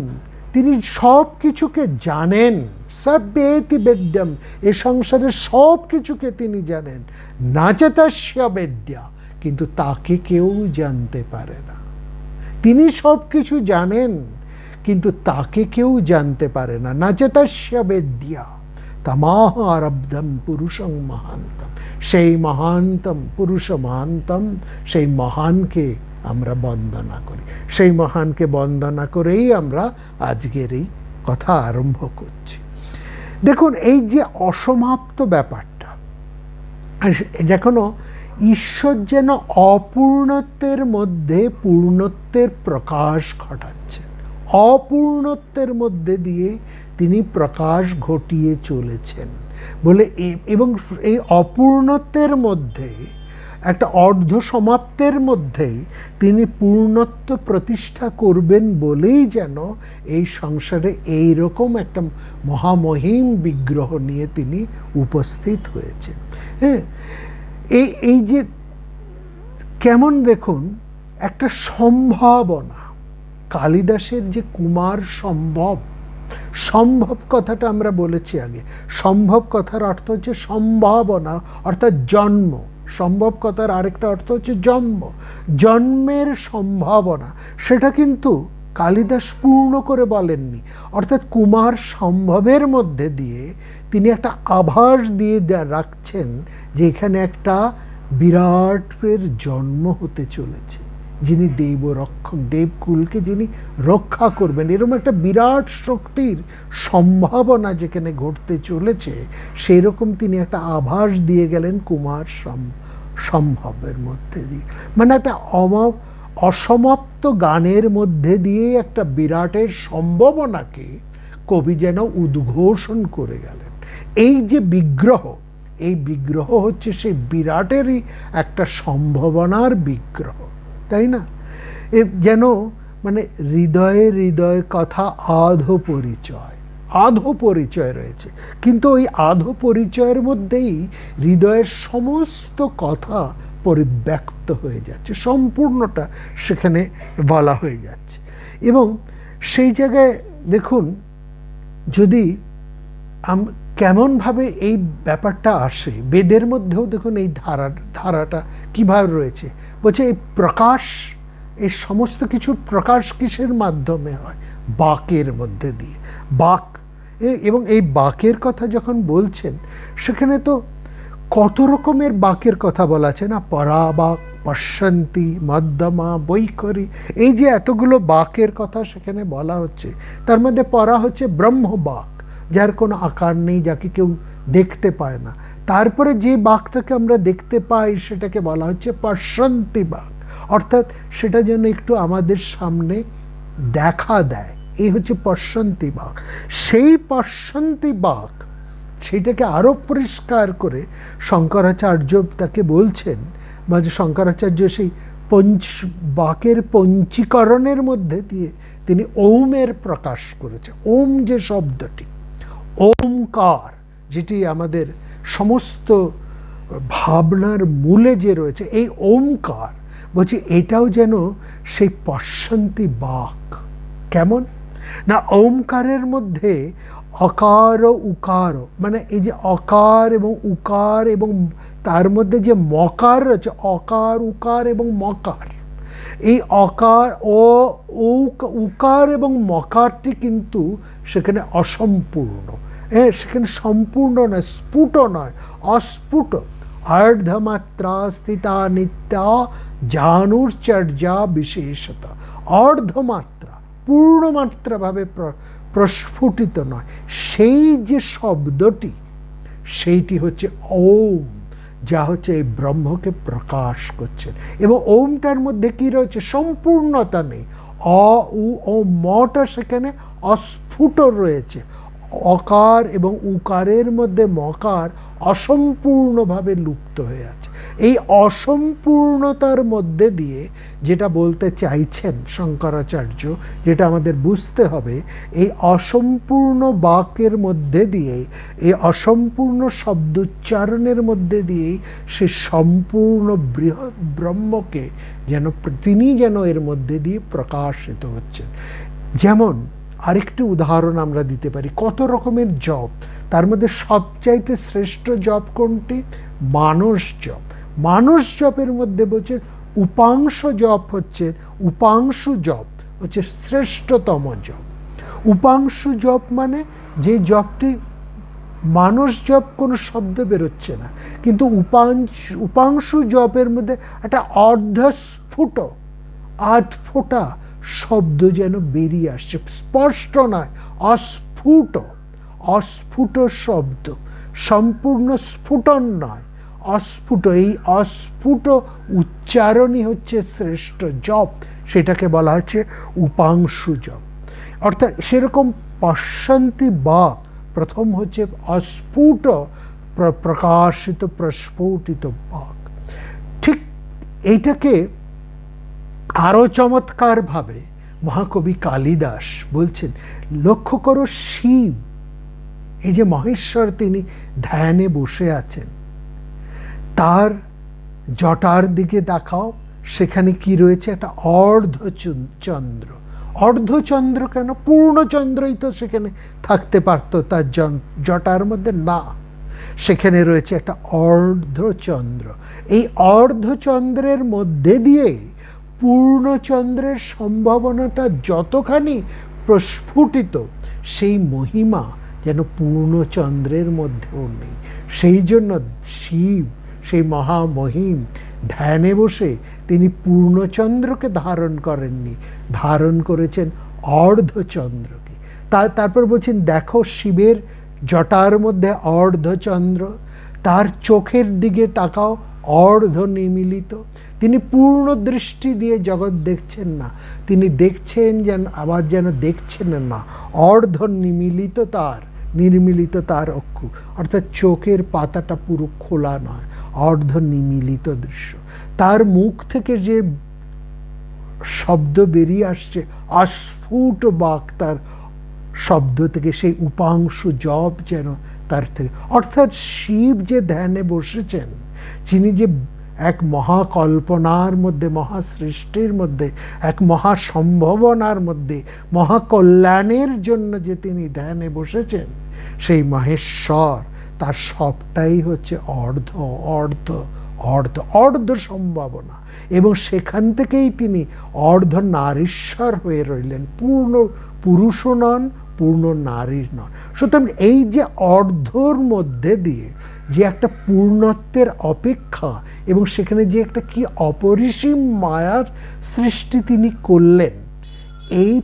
তিনি সব কিছুকে জানেন। সর্বেতি বেদ্যম, এ সংসারের সব কিছুকে তিনি জানেন। নাচতাস্য বেদ্যা, কিন্তু তাকে কেউ জানতে পারে না। তিনি সব কিছু জানেন কিন্তু তাকে কেউ জানতে পারে না। নাচতাস্য বেদ্যা তমাহ আরব্ধম পুরুষং মহান্তম, সেই মহান্তম পুরুষ মহান্তম, সেই মহানকে আমরা বন্দনা করি। সেই মহানকে বন্দনা করেই আমরা আজকের এই কথা আরম্ভ করছি। দেখুন, এই যে অসমাপ্ত ব্যাপারটা, যেখানে ঈশ্বর যেন অপূর্ণত্বের মধ্যে পূর্ণত্বের প্রকাশ ঘটাচ্ছেন, অপূর্ণত্বের মধ্যে দিয়ে তিনি প্রকাশ ঘটিয়ে চলেছেন বলে, এবং এই অপূর্ণত্বের মধ্যে একটা অর্ধ সমাপ্তের মধ্যেই তিনি পূর্ণত্ব প্রতিষ্ঠা করবেন বলেই যেন এই সংসারে এই রকম একটা মহামহিম বিগ্রহ নিয়ে তিনি উপস্থিত হয়েছেন। হ্যাঁ, এই যে কেমন দেখুন একটা সম্ভাবনা, কালিদাসের যে কুমার সম্ভব, সম্ভব কথাটা আমরা বলেছি আগে। সম্ভব কথার অর্থ হচ্ছে সম্ভাবনা, অর্থাৎ জন্ম। সম্ভব কথার আরেকটা অর্থ হচ্ছে জন্ম, জন্মের সম্ভাবনা। সেটা কিন্তু কালিদাস পূর্ণ করে বলেননি, অর্থাৎ কুমার সম্ভবের মধ্যে দিয়ে তিনি একটা আভাস দিয়ে রাখছেন যে এখানে একটা বিরাটের জন্ম হতে চলেছে, যিনি দেবরক্ষক, দেবকুলকে যিনি রক্ষা করবেন, এরকম একটা বিরাট শক্তির সম্ভাবনা যেখানে ঘটতে চলেছে, সেই রকম তিনি একটা আভাস দিয়ে গেলেন কুমার সম্ভবের মধ্যে দিয়ে। মানে একটা অসমাপ্ত গানের মধ্যে দিয়ে একটা বিরাটের সম্ভাবনাকে কবি যেন উদ্ঘোষণ করে গেলেন। এই যে বিগ্রহ, এই বিগ্রহ হচ্ছে সেই বিরাটেরই একটা সম্ভাবনার বিগ্রহ, তাই না? যেন মানে হৃদয়ে হৃদয় কথা আধো পরিচয়, আধো পরিচয় রয়েছে, কিন্তু ওই আধো পরিচয়ের মধ্যেই হৃদয়ের সমস্ত কথা পরিব্যক্ত হয়ে যাচ্ছে, সম্পূর্ণটা সেখানে বলা হয়ে যাচ্ছে। এবং সেই জায়গায় দেখুন, যদি কেমনভাবে এই ব্যাপারটা আসে, বেদের মধ্যেও দেখুন এই ধারাটা কীভাবে রয়েছে। বলছে এই প্রকাশ, এই সমস্ত কিছুর প্রকাশ কিসের মাধ্যমে হয়? বাকের মধ্যে দিয়ে। বাক, এবং এই বাকের কথা যখন বলছেন সেখানে তো কত রকমের বাকের কথা বলা আছে না, পরাবাক, পশ্যন্তি, মধ্যমা, বৈখরি, এই যে এতগুলো বাকের কথা সেখানে বলা হচ্ছে, তার মধ্যে পরা হচ্ছে ব্রহ্মবাক, যার কোনো আকার নেই, যাকে কেউ দেখতে পায় না। তারপরে যে বাকটাকে আমরা দেখতে পাই সেটাকে বলা হচ্ছে পশ্যন্তি বাক, অর্থাৎ সেটা যেন একটু আমাদের সামনে দেখা দেয়, এই হচ্ছে পশ্যন্তি বাক। সেই পশ্যন্তি বাক, সেইটাকে আরো পরিষ্কার করে শঙ্করাচার্য তাকে বলছেন, বা যে শঙ্করাচার্য সেই বাকের পঞ্চীকরণের মধ্যে দিয়ে তিনি ওমের প্রকাশ করেছে। ওম যে শব্দটি, ওমকার, যেটি আমাদের সমস্ত ভাবনার মূলে যে রয়েছে, এই ওমকার বলছি এটাও যেন সেই পশ্যন্তি বাক। কেমন না, ওমকারের মধ্যে অকার উকার, মানে এই যে অকার এবং উকার এবং তার মধ্যে যে মকার রয়েছে, অকার উকার এবং মকার, এই অকার ও উকার এবং মকারটি কিন্তু সেখানে অসম্পূর্ণ, হ্যাঁ, সেখানে সম্পূর্ণ নয়, স্ফুট নয়, অস্ফুট। অর্ধমাত্রা স্থিতা নিত্যা জানুর্চর্যা বিশেষতা, অর্ধমাত্রা, পূর্ণমাত্রাভাবে প্রস্ফুটিত নয়, সেই যে শব্দটি, সেইটি হচ্ছে ওম, যা হচ্ছে এই ব্রহ্মকে প্রকাশ করছেন। এবং ওমটার মধ্যে কি রয়েছে, সম্পূর্ণতা নেই, ও মটা সেখানে অস্ফুট রয়েছে, অকার এবং উকারের মধ্যে মকার অসম্পূর্ণভাবে লুপ্ত হয়ে আছে। এই অসম্পূর্ণতার মধ্যে দিয়ে যেটা বলতে চাইছেন শঙ্করাচার্য, যেটা আমাদের বুঝতে হবে, এই অসম্পূর্ণ বাক্যের মধ্যে দিয়ে, এই অসম্পূর্ণ শব্দোচ্চারণের মধ্যে দিয়েই সে সম্পূর্ণ বৃহৎ ব্রহ্মকে যেন তিনি যেন এর মধ্যে দিয়ে প্রকাশিত হচ্ছেন। যেমন আরেকটি উদাহরণ আমরা দিতে পারি, কত রকমের জপ, তার মধ্যে সবচাইতে শ্রেষ্ঠ জপ কোনটি, মানস জপ। মানস জপের মধ্যে বলছে উপাংশ জপ হচ্ছে, উপাংশু জপ হচ্ছে শ্রেষ্ঠতম জপ। উপাংশু জপ মানে যে জপটি, মানস জপ কোনো শব্দ বেরোচ্ছে না, কিন্তু উপাংশু জপের মধ্যে একটা অর্ধস্ফুট, আট ফোঁটা শব্দ যেন বেরিয়ে আসছে, স্পষ্ট নয়, অস্ফুট, অস্ফুট শব্দ, সম্পূর্ণ স্ফুটন নয়, অস্ফুট। এই অস্ফুট উচ্চারণই হচ্ছে শ্রেষ্ঠ জপ, সেটাকে বলা হচ্ছে উপাংশু জপ। অর্থাৎ সেরকম পশ্যন্তি বা প্রথম হচ্ছে অস্ফুট প্রকাশিত প্রস্ফুটিত বাক। ঠিক এইটাকে আরও চমৎকারভাবে মহাকবি কালিদাস বলছেন, লক্ষ্য করো শিব, এই যে মহেশ্বর, তিনি ধ্যানে বসে আছেন, তার জটার দিকে তাকাও, সেখানে কি রয়েছে, একটা অর্ধচন্দ্র। অর্ধচন্দ্র কেন, পূর্ণচন্দ্রই তো সেখানে থাকতে পারত তার জটার মধ্যে, না, সেখানে রয়েছে একটা অর্ধচন্দ্র। এই অর্ধচন্দ্রের মধ্যে দিয়ে পূর্ণচন্দ্রের সম্ভাবনাটা যতখানি প্রস্ফুটিত, সেই মহিমা যেন পূর্ণচন্দ্রের মধ্যেও নেই। সেই জন্য শিব, সেই মহামহিম, ধ্যানে বসে তিনি পূর্ণচন্দ্রকে ধারণ করেননি, ধারণ করেছেন অর্ধচন্দ্রকে। তারপর বলছেন, দেখো শিবের জটার মধ্যে অর্ধচন্দ্র, তার চোখের দিকে তাকাও, অর্ধ নিমিলিত। তিনি পূর্ণ দৃষ্টি দিয়ে জগৎ দেখছেন না, তিনি দেখছেন যেন, আবার যেন দেখছেন না, অর্ধ নিমিলিত তার, নির্মিলিত তার অক্ষু, অর্থাৎ চোখের পাতাটা পুরো খোলা নয়, অর্ধ নিমিলিত দৃশ্য। তার মুখ থেকে যে শব্দ বেরিয়ে আসছে, অস্ফুট বাক তার শব্দ থেকে, সেই উপাংশু জপ যেন তার থেকে। অর্থাৎ শিব যে ধ্যানে বসেছেন, যিনি যে এক মহাকল্পনার মধ্যে, মহাসৃষ্টির মধ্যে, এক মহাসম্ভাবনার মধ্যে, মহাকল্যাণের জন্য যে তিনি ধ্যানে বসেছেন, সেই মহেশ্বর, তার সবটাই হচ্ছে অর্ধ অর্ধ অর্ধ অর্ধ সম্ভাবনা। এবং সেখান থেকেই তিনি অর্ধ নারীশ্বর হয়ে রইলেন, পূর্ণ পুরুষও নন, পূর্ণ নারীর নন। সুতরাং এই যে অর্ধর মধ্যে দিয়ে যে একটা পূর্ণত্বের অপেক্ষা, এবং সেখানে যে একটা কি অপরিসীম মায়ার সৃষ্টি তিনি করলেন, এই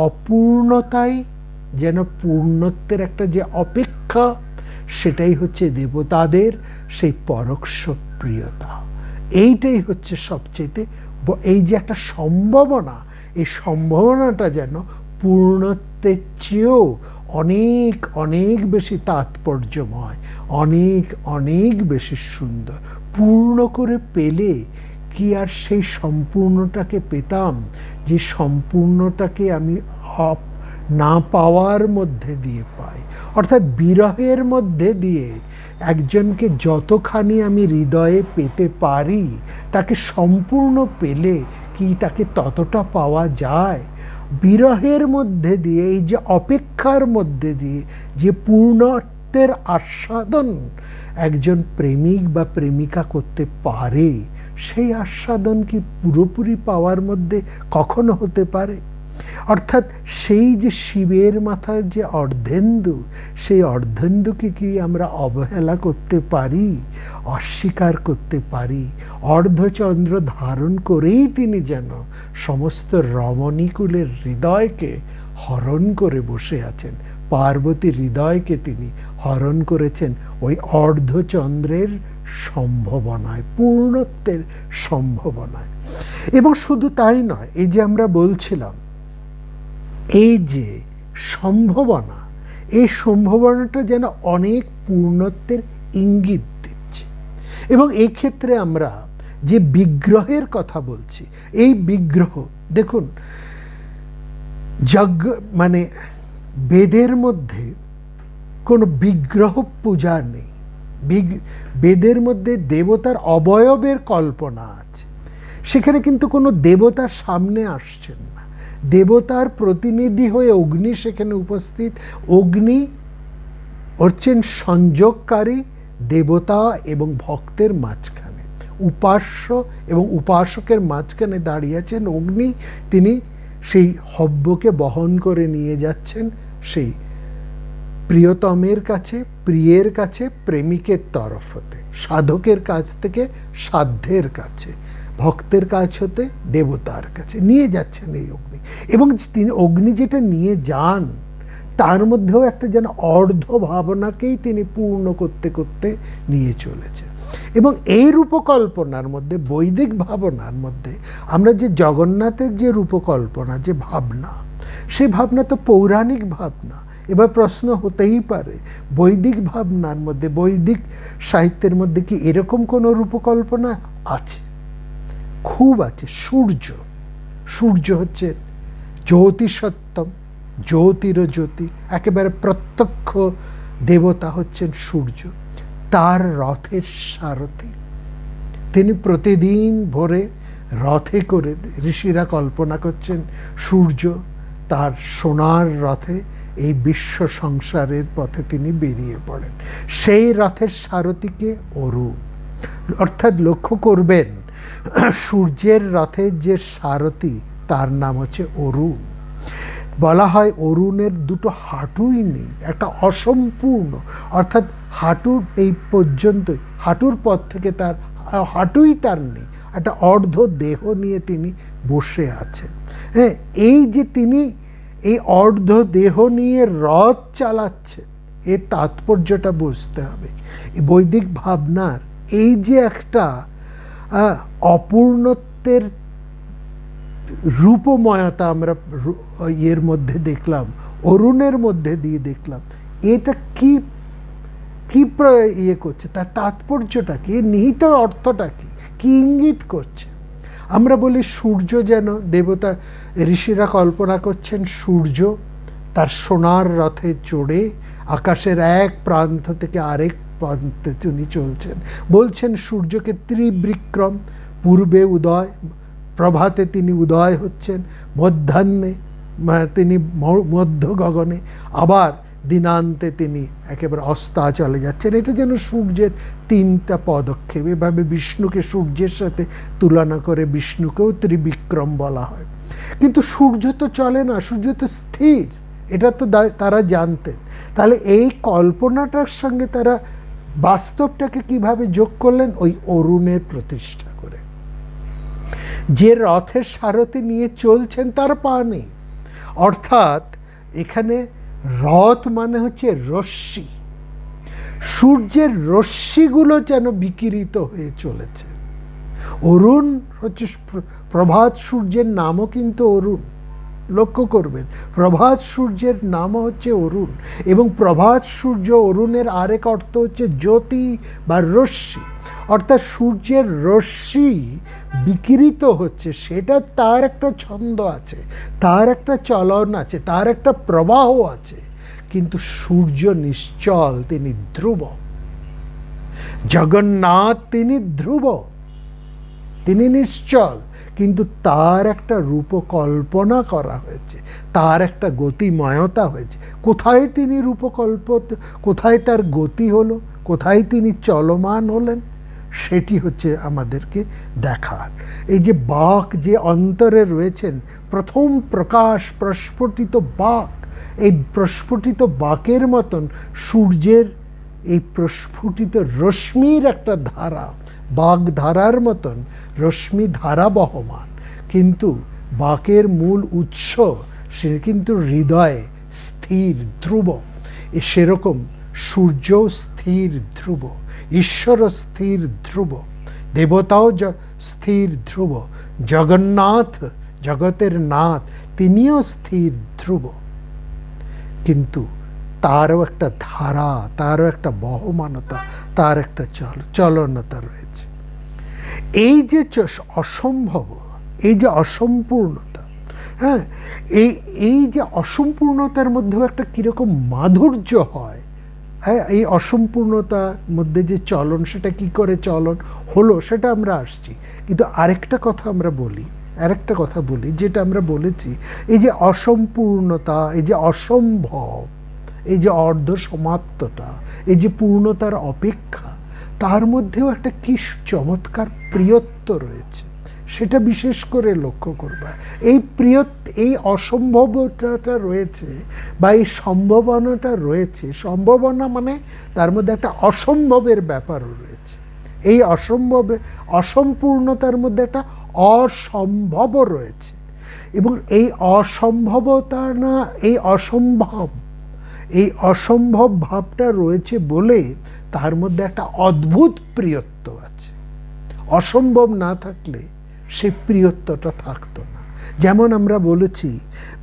অপূর্ণতাই যেন পূর্ণত্বের একটা যে অপেক্ষা, সেটাই হচ্ছে দেবতাদের সেই পরোক্ষ প্রিয়তা। এইটাই হচ্ছে সবচেয়ে, এই যে একটা সম্ভাবনা, এই সম্ভাবনাটা যেন পূর্ণত্বের চেয়েও অনেক অনেক বেশি তাৎপর্যময়, অনেক অনেক বেশি সুন্দর। পূর্ণ করে পেলে কি আর সেই সম্পূর্ণটাকে পেতাম, যে সম্পূর্ণটাকে আমি না পাওয়ার মধ্যে দিয়ে পাই। অর্থাৎ বিরহের মধ্যে দিয়ে একজনকে যতখানি আমি হৃদয়ে পেতে পারি, তাকে সম্পূর্ণ পেলে কি তাকে ততটা পাওয়া যায়? বিরহের মধ্যে দিয়ে, এই যে অপেক্ষার মধ্যে দিয়ে যে পূর্ণত্বের আস্বাদন একজন প্রেমিক বা প্রেমিকা করতে পারে, সেই আস্বাদন কি পুরোপুরি পাওয়ার মধ্যে কখনো হতে পারে? অর্থাৎ সেই যে শিবের মাথার যে অর্ধেন্দু, সেই অর্ধেন্দুকে কি আমরা অবহেলা করতে পারি, অস্বীকার করতে পারি? অর্ধচন্দ্র ধারণ করেই তিনি যেন সমস্ত রমণীকুলের হৃদয়কে হরণ করে বসে আছেন। পার্বতীর হৃদয়কে তিনি হরণ করেছেন ওই অর্ধচন্দ্রের সম্ভাবনায়, পূর্ণত্বের সম্ভাবনায়। এবং শুধু তাই নয়, এই যে আমরা বলছিলাম এই যে সম্ভাবনা, এই সম্ভাবনাটা যেন অনেক পূর্ণত্বের ইঙ্গিত দিচ্ছে। এবং এই ক্ষেত্রে আমরা যে বিগ্রহের কথা বলছি, এই বিগ্রহ দেখুন, যজ্ঞ মানে বেদের মধ্যে কোনো বিগ্রহ পূজা নেই। বেদের মধ্যে দেবতার অবয়বের কল্পনা আছে, সেখানে কিন্তু কোনো দেবতার সামনে আসছেন না। দেবতার প্রতিনিধি হয়ে অগ্নি সেখানে উপস্থিত। অগ্নি হচ্ছেন সংযোগকারী, দেবতা এবং ভক্তের মাঝখানে, উপাস্য এবং উপাসকের মাঝখানে দাঁড়িয়ে আছেন অগ্নি। তিনি সেই হব্যকে বহন করে নিয়ে যাচ্ছেন সেই প্রিয়তমের কাছে, প্রিয়ের কাছে, প্রেমিকের তরফ হতে, সাধকের কাছ থেকে সাধ্যের কাছে, ভক্তের কাছ হতে দেবতার কাছে নিয়ে যাচ্ছেন এই অগ্নি। এবং তিনি অগ্নি যেটা নিয়ে যান, তার মধ্যেও একটা যেন অর্ধ ভাবনাকেই তিনি পূর্ণ করতে করতে নিয়ে চলেছে। এবং এই রূপকল্পনার মধ্যে, বৈদিক ভাবনার মধ্যে, আমরা যে জগন্নাথের যে রূপকল্পনা, যে ভাবনা, সেই ভাবনা তো পৌরাণিক ভাবনা। এবার প্রশ্ন হতেই পারে, বৈদিক ভাবনার মধ্যে, বৈদিক সাহিত্যের মধ্যে কি এরকম কোনো রূপকল্পনা আছে? খুব আছে। সূর্য, সূর্য হচ্ছে জ্যোতিষত্তম, জ্যোতির জ্যোতি, একেবারে প্রত্যক্ষ দেবতা হচ্ছেন সূর্য। তার রথের সারথি, তিনি প্রতিদিন ভোরে রথে করে, ঋষিরা কল্পনা করছেন সূর্য তার সোনার রথে এই বিশ্ব সংসারের পথে তিনি বেরিয়ে পড়েন। সেই রথের সারথিকে অরুণ। অর্থাৎ লক্ষ্য করবেন, সূর্যের রথের যে সারথি তার নাম হচ্ছে অরুণ। বলা হয় অরুণের দুটো হাঁটুই নেই, একটা অসম্পূর্ণ, অর্থাৎ হাঁটুর এই পর্যন্তই, হাঁটুর পর থেকে তার হাঁটুই তার নেই, একটা অর্ধ দেহ নিয়ে তিনি বসে আছেন। হ্যাঁ, এই যে তিনি এই অর্ধ দেহ নিয়ে রথ চালাচ্ছেন, এর তাৎপর্যটা বুঝতে হবে। এই বৈদিক ভাবনার এই যে একটা অপূর্ণত্বের রূপময়তা আমরা এর মধ্যে দেখলাম, অরুণের মধ্যে দিয়ে দেখলাম, এটা কি কি ইয়ে করছে, তার তাৎপর্যটা কি, নিহিত অর্থটা কি, কি ইঙ্গিত করছে? আমরা বলি সূর্য যেন দেবতা, ঋষিরা কল্পনা করছেন সূর্য তার সোনার রথে চড়ে আকাশের এক প্রান্ত থেকে আরেক প্রান্তে তিনি চলছেন। বলছেন সূর্যকে ত্রিবিক্রম, পূর্বে উদয়, প্রভাতে তিনি উদয় হচ্ছেন, মধ্যাহ্নে তিনি মধ্য গগনে, আবার দিনান্তে তিনি একেবারে অস্তাচলে যাচ্ছেন। এটা যেন সূর্যের তিনটা পদক্ষেপ। এভাবে বিষ্ণুকে সূর্যের সাথে তুলনা করে বিষ্ণুকেও ত্রিবিক্রম বলা হয়। কিন্তু সূর্য তো চলে না, সূর্য তো স্থির, এটা তো তারা জানতেন। তাহলে এই কল্পনাটার সঙ্গে তারা বাস্তবটাকে কিভাবে যোগ করলেন? ওই অরুণের প্রতিষ্ঠা করে। যে রথের সারথি নিয়ে চলছেন তার পা নেই, অর্থাৎ এখানে রথ মানে হচ্ছে রশ্মি, সূর্যের রশ্মিগুলো যেন বিকিরিত হয়ে চলেছে। অরুণ হচ্ছে প্রভাত সূর্যের নামও কিন্তু অরুণ, লক্ষ্য করবেন, প্রভাত সূর্যের নামও হচ্ছে অরুণ। এবং প্রভাত সূর্য অরুণের আরেক অর্থ হচ্ছে জ্যোতি বা রশ্মি। অর্থাৎ সূর্যের রশ্মি বিকিরিত হচ্ছে, সেটা তার একটা ছন্দ আছে, তার একটা চলন আছে, তার একটা প্রবাহ আছে। কিন্তু সূর্য নিশ্চল, তিনি ধ্রুব। জগন্নাথ তিনি ধ্রুব, তিনি নিশ্চল, কিন্তু তার একটা রূপকল্পনা করা হয়েছে, তার একটা গতিময়তা হয়েছে। কোথায় তিনি রূপকল্প, কোথায় তার গতি হলো, কোথায় তিনি চলমান হলেন, সেটি হচ্ছে আমাদেরকে দেখার। এই যে বাক যে অন্তরে রয়েছেন, প্রথম প্রকাশ প্রস্ফুটিত বাক, এই প্রস্ফুটিত বাকের মতন সূর্যের এই প্রস্ফুটিত রশ্মির একটা ধারা, বাগধারার মতন রশ্মি ধারা বহমান। কিন্তু বাকের মূল উৎস সে কিন্তু হৃদয়ে স্থির ধ্রুব। সেরকম সূর্য স্থির ধ্রুব, ঈশ্বর স্থির ধ্রুব, দেবতাও স্থির ধ্রুব, জগন্নাথ জগতের নাথ তিনিও স্থির ধ্রুব। কিন্তু তারও একটা ধারা, তারও একটা বহমানতা, তার একটা চলনতা রয়েছে। এই যে অসম্ভব, এই যে অসম্পূর্ণতা, হ্যাঁ, এই যে অসম্পূর্ণতার মধ্যেও একটা কীরকম মাধুর্য হয়। হ্যাঁ, এই অসম্পূর্ণতার মধ্যে যে চলন, সেটা কি করে চলন হলো সেটা আমরা আসছি। কিন্তু আরেকটা কথা আমরা বলি, আরেকটা কথা বলি, যেটা আমরা বলেছি, এই যে অসম্পূর্ণতা, এই যে অসম্ভব, এই যে অর্ধ সমাপ্ততা, এই যে পূর্ণতার অপেক্ষা, তার মধ্যেও একটা কি চমৎকার প্রিয়ত্ব রয়েছে, সেটা বিশেষ করে লক্ষ্য করবা। এই এই অসম্ভবতাটা রয়েছে, বা এই সম্ভাবনাটা রয়েছে। সম্ভাবনা মানে তার মধ্যে একটা অসম্ভবের ব্যাপারও রয়েছে। এই অসম্পূর্ণতার মধ্যে একটা অসম্ভবও রয়েছে। এবং এই অসম্ভবতা না, এই অসম্ভব ভাবটা রয়েছে বলে তার মধ্যে একটা অদ্ভুত প্রিয়ত্ব আছে। অসম্ভব না থাকলে সেই প্রিয়ত্বটা থাকতো না। যেমন আমরা বলেছি,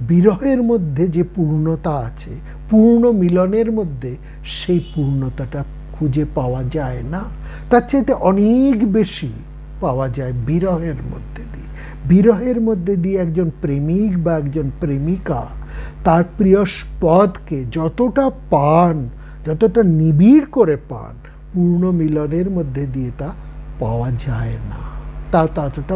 বিরহের মধ্যে যে পূর্ণতা আছে, পূর্ণ মিলনের মধ্যে সেই পূর্ণতাটা খুঁজে পাওয়া যায় না, তার চাইতে অনেক বেশি পাওয়া যায় বিরহের মধ্যে দিয়ে। বিরহের মধ্যে দিয়ে একজন প্রেমিক বা একজন প্রেমিকা তার প্রিয় পদকে যতটা পান, যতটা নিবিড় করে পান, পূর্ণ মিলনের মধ্যে দিয়ে তা পাওয়া যায় না, তা ততটা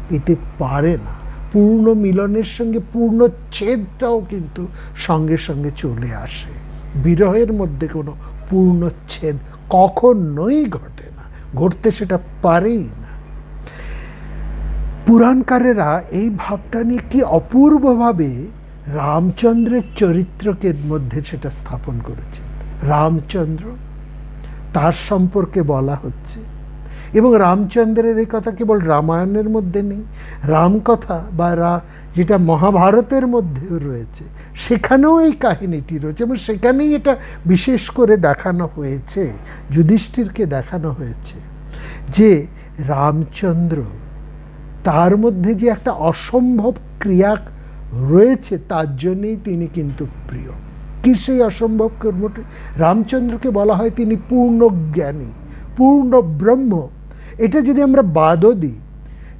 পেতে পারে না। পূর্ণ মিলনের সঙ্গে পূর্ণচ্ছেদটাও কিন্তু সঙ্গে সঙ্গে চলে আসে। বিরহের মধ্যে কোনো পূর্ণচ্ছেদ কখনোই ঘটে না, ঘটতে সেটা পারেই না। পুরাণকারেরা এই ভাবটা নিয়ে কি অপূর্বভাবে রামচন্দ্রের চরিত্রকে মধ্যে সেটা স্থাপন করেছেন। রামচন্দ্র, তার সম্পর্কে বলা হচ্ছে, এবং রামচন্দ্রের এই কথা কেবল রামায়ণের মধ্যে নেই, রামকথা বা যেটা মহাভারতের মধ্যেও রয়েছে, সেখানেও এই কাহিনীটি রয়েছে। এবং সেখানেই এটা বিশেষ করে দেখানো হয়েছে, যুধিষ্ঠিরকে দেখানো হয়েছে যে রামচন্দ্র, তার মধ্যে যে একটা অসম্ভব ক্রিয়া রয়েছে, তার জন্যেই তিনি কিন্তু প্রিয়। কি সেই অসম্ভব কর্মটি? রামচন্দ্রকে বলা হয় তিনি পূর্ণ জ্ঞানী, পূর্ণ ব্রহ্ম। এটা যদি আমরা বাদও দিই,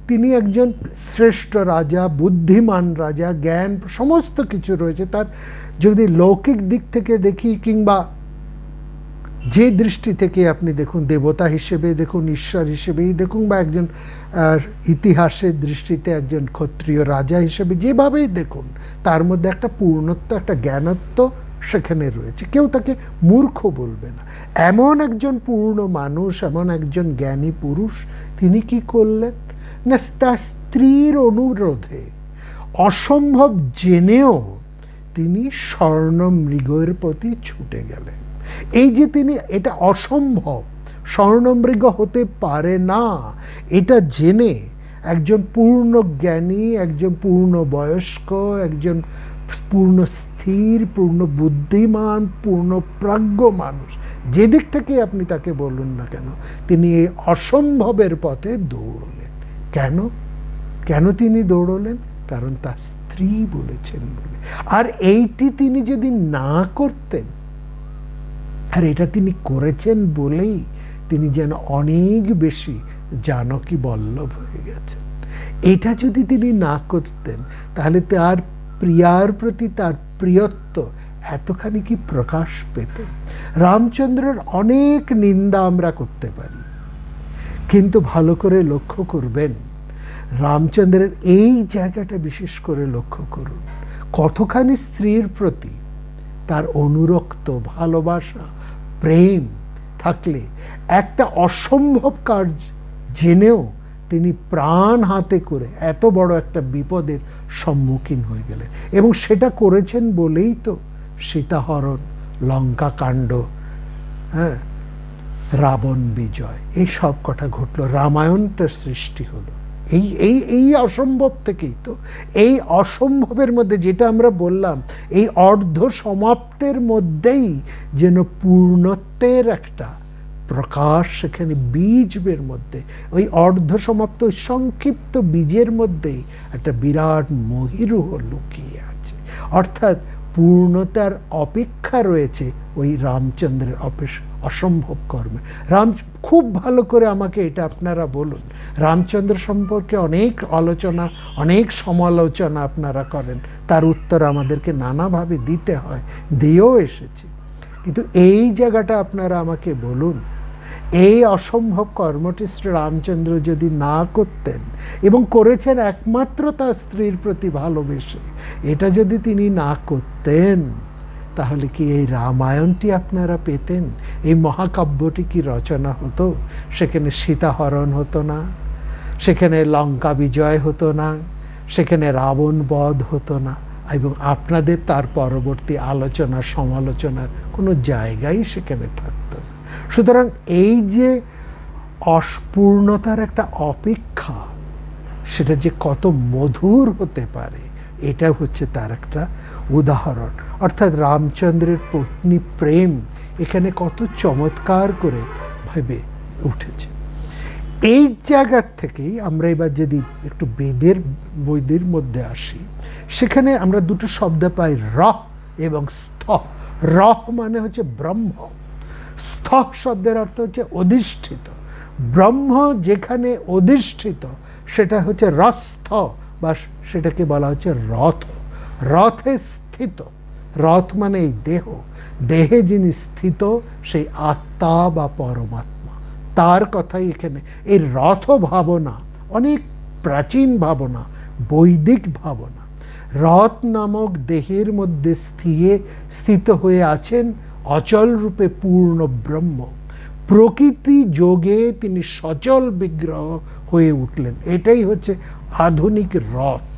তিনি একজন শ্রেষ্ঠ রাজা, বুদ্ধিমান রাজা, জ্ঞান সমস্ত কিছু রয়েছে তার। যদি লৌকিক দিক থেকে দেখি, কিংবা যে দৃষ্টি থেকে আপনি দেখুন, দেবতা হিসেবে দেখুন, ঈশ্বর হিসেবেই দেখুন, বা একজন ইতিহাসের দৃষ্টিতে একজন ক্ষত্রিয় রাজা হিসেবে যেভাবেই দেখুন, তার মধ্যে একটা পূর্ণত্ব, একটা জ্ঞানত্ব সেখানে রয়েছে। কেউ তাকে মূর্খ বলবে না। এমন একজন পূর্ণ মানুষ, এমন একজন জ্ঞানী পুরুষ, তিনি কি করলেন না, তার স্ত্রীর অনুরোধে, অসম্ভব জেনেও তিনি স্বর্ণমৃগের প্রতি ছুটে গেলেন। এই যে তিনি, এটা অসম্ভব, স্বর্ণমৃগ হতে পারে না, এটা জেনে একজন পূর্ণ জ্ঞানী, একজন পূর্ণ বয়স্ক, একজন পূর্ণ স্থির, পূর্ণ বুদ্ধিমান, পূর্ণ প্রাজ্ঞ মানুষ, যেদিক থেকে আপনি তাকে বলুন না কেন, তিনি এই অসম্ভবের পথে দৌড়লেন। কেন কেন তিনি দৌড়লেন? কারণ তার স্ত্রী বলেছেন বলে। আর এইটি তিনি যদি না করতেন, আর এটা তিনি করেছেন বলেই তিনি যেন অনেক বেশি জানকী বল্লভ হয়ে গেছেন। এটা যদি তিনি না করতেন তাহলে তার প্রিয়ার প্রতি তার প্রিয়ত্ব এতখানি কি প্রকাশ পেত? রামচন্দ্রের অনেক নিন্দা আমরা করতে পারি, কিন্তু ভালো করে লক্ষ্য করবেন রামচন্দ্রের এই জায়গাটা বিশেষ করে লক্ষ্য করুন, কতখানি স্ত্রীর প্রতি তার অনুরক্ত ভালোবাসা প্রেম থাকলে একটা অসম্ভব কাজ জেনেও তিনি প্রাণ হাতে করে এত বড় একটা বিপদের সম্মুখীন হয়ে গেলেন। এবং সেটা করেছেন বলেই তো সীতাহরণ, লঙ্কা কাণ্ড, হ্যাঁ, রাবণ বিজয়, এই সব কটা ঘটলো, রামায়ণটার সৃষ্টি হলো। এই এই এই অসম্ভব থেকেই তো। এই অসম্ভবের মধ্যে যেটা আমরা বললাম, এই অর্ধ সমাপ্তের মধ্যেই যেন পূর্ণত্বের একটা প্রকাশ সেখানে বীজের মধ্যে, ওই অর্ধ সমাপ্ত ওই সংক্ষিপ্ত বীজের মধ্যেই একটা বিরাট মহিরুহ লুকিয়ে আছে। অর্থাৎ পূর্ণতার অপেক্ষা রয়েছে ওই রামচন্দ্রের অসম্ভব কর্মে। খুব ভালো করে আমাকে এটা আপনারা বলুন, রামচন্দ্র সম্পর্কে অনেক আলোচনা, অনেক সমালোচনা আপনারা করেন, তার উত্তর আমাদেরকে নানাভাবে দিতে হয়, দিয়েও এসেছি। কিন্তু এই জায়গাটা আপনারা আমাকে বলুন, এই অসম্ভব কর্মটি শ্রী রামচন্দ্র যদি না করতেন, এবং করেছেন একমাত্র তার স্ত্রীর প্রতি ভালোবেসে, এটা যদি তিনি না করতেন তাহলে কি এই রামায়ণটি আপনারা পেতেন? এই মহাকাব্যটি কি রচনা হতো? সেখানে সীতাহরণ হতো না, সেখানে লঙ্কা বিজয় হতো না, সেখানে রাবণ বধ হতো না, এবং আপনাদের তার পরবর্তী আলোচনা সমালোচনার কোনো জায়গাই সেখানে থাকতো না। সুতরাং এই যে অপূর্ণতার একটা অপেক্ষা, সেটা যে কত মধুর হতে পারে, এটা হচ্ছে তার একটা উদাহরণ। অর্থাৎ রামচন্দ্রের পত্নী প্রেম এখানে কত চমৎকার করে ভেবে উঠেছে। এই জায়গার থেকেই আমরা এবার যদি একটু বৈদের মধ্যে আসি, সেখানে আমরা দুটো শব্দ পাই, রহ এবং স্থ। রহ মানে হচ্ছে ব্রহ্ম, স্থ শব্দের অর্থ হচ্ছে অধিষ্ঠিত। ব্রহ্ম যেখানে অধিষ্ঠিত সেটা হচ্ছে রস্থ, বা সেটাকে বলা হচ্ছে রথ। রথে স্থিত, রথ মানে এই দেহ, দেহে যিনি স্থিত সেই আত্মা বা পরমাত্মা, তার কথাই এখানে। এই রথ ভাবনা অনেক প্রাচীন ভাবনা, বৈদিক ভাবনা। রথ নামক দেহের মধ্যে স্থিত হয়ে আছেন অচল রূপে পূর্ণ ব্রহ্ম। প্রকৃতি যোগে তিনি সচল বিগ্রহ হয়ে উঠলেন। এটাই হচ্ছে আধুনিক রথ,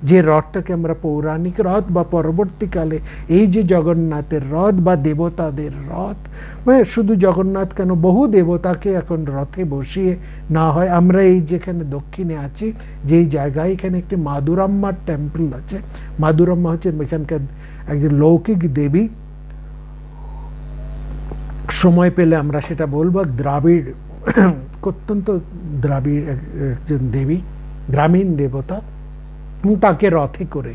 যে রথটাকে আমরা পৌরাণিক রথ বা পরবর্তীকালে এই যে জগন্নাথের রথ বা দেবতাদের রথ, মানে শুধু জগন্নাথ কেন, বহু দেবতাকে এখন রথে বসিয়ে না হয়। আমরা এই যেখানে দক্ষিণে আছি, যেই জায়গায়, এখানে একটি মাদুরাম্মার টেম্পল আছে। মাদুরাম্মা হচ্ছে এখানকার একজন লৌকিক দেবী, সময় পেলে আমরা সেটা বলবো। দ্রাবিড়, অত্যন্ত দ্রাবিড় একজন দেবী, গ্রামীণ দেবতা, তাকে রথে করে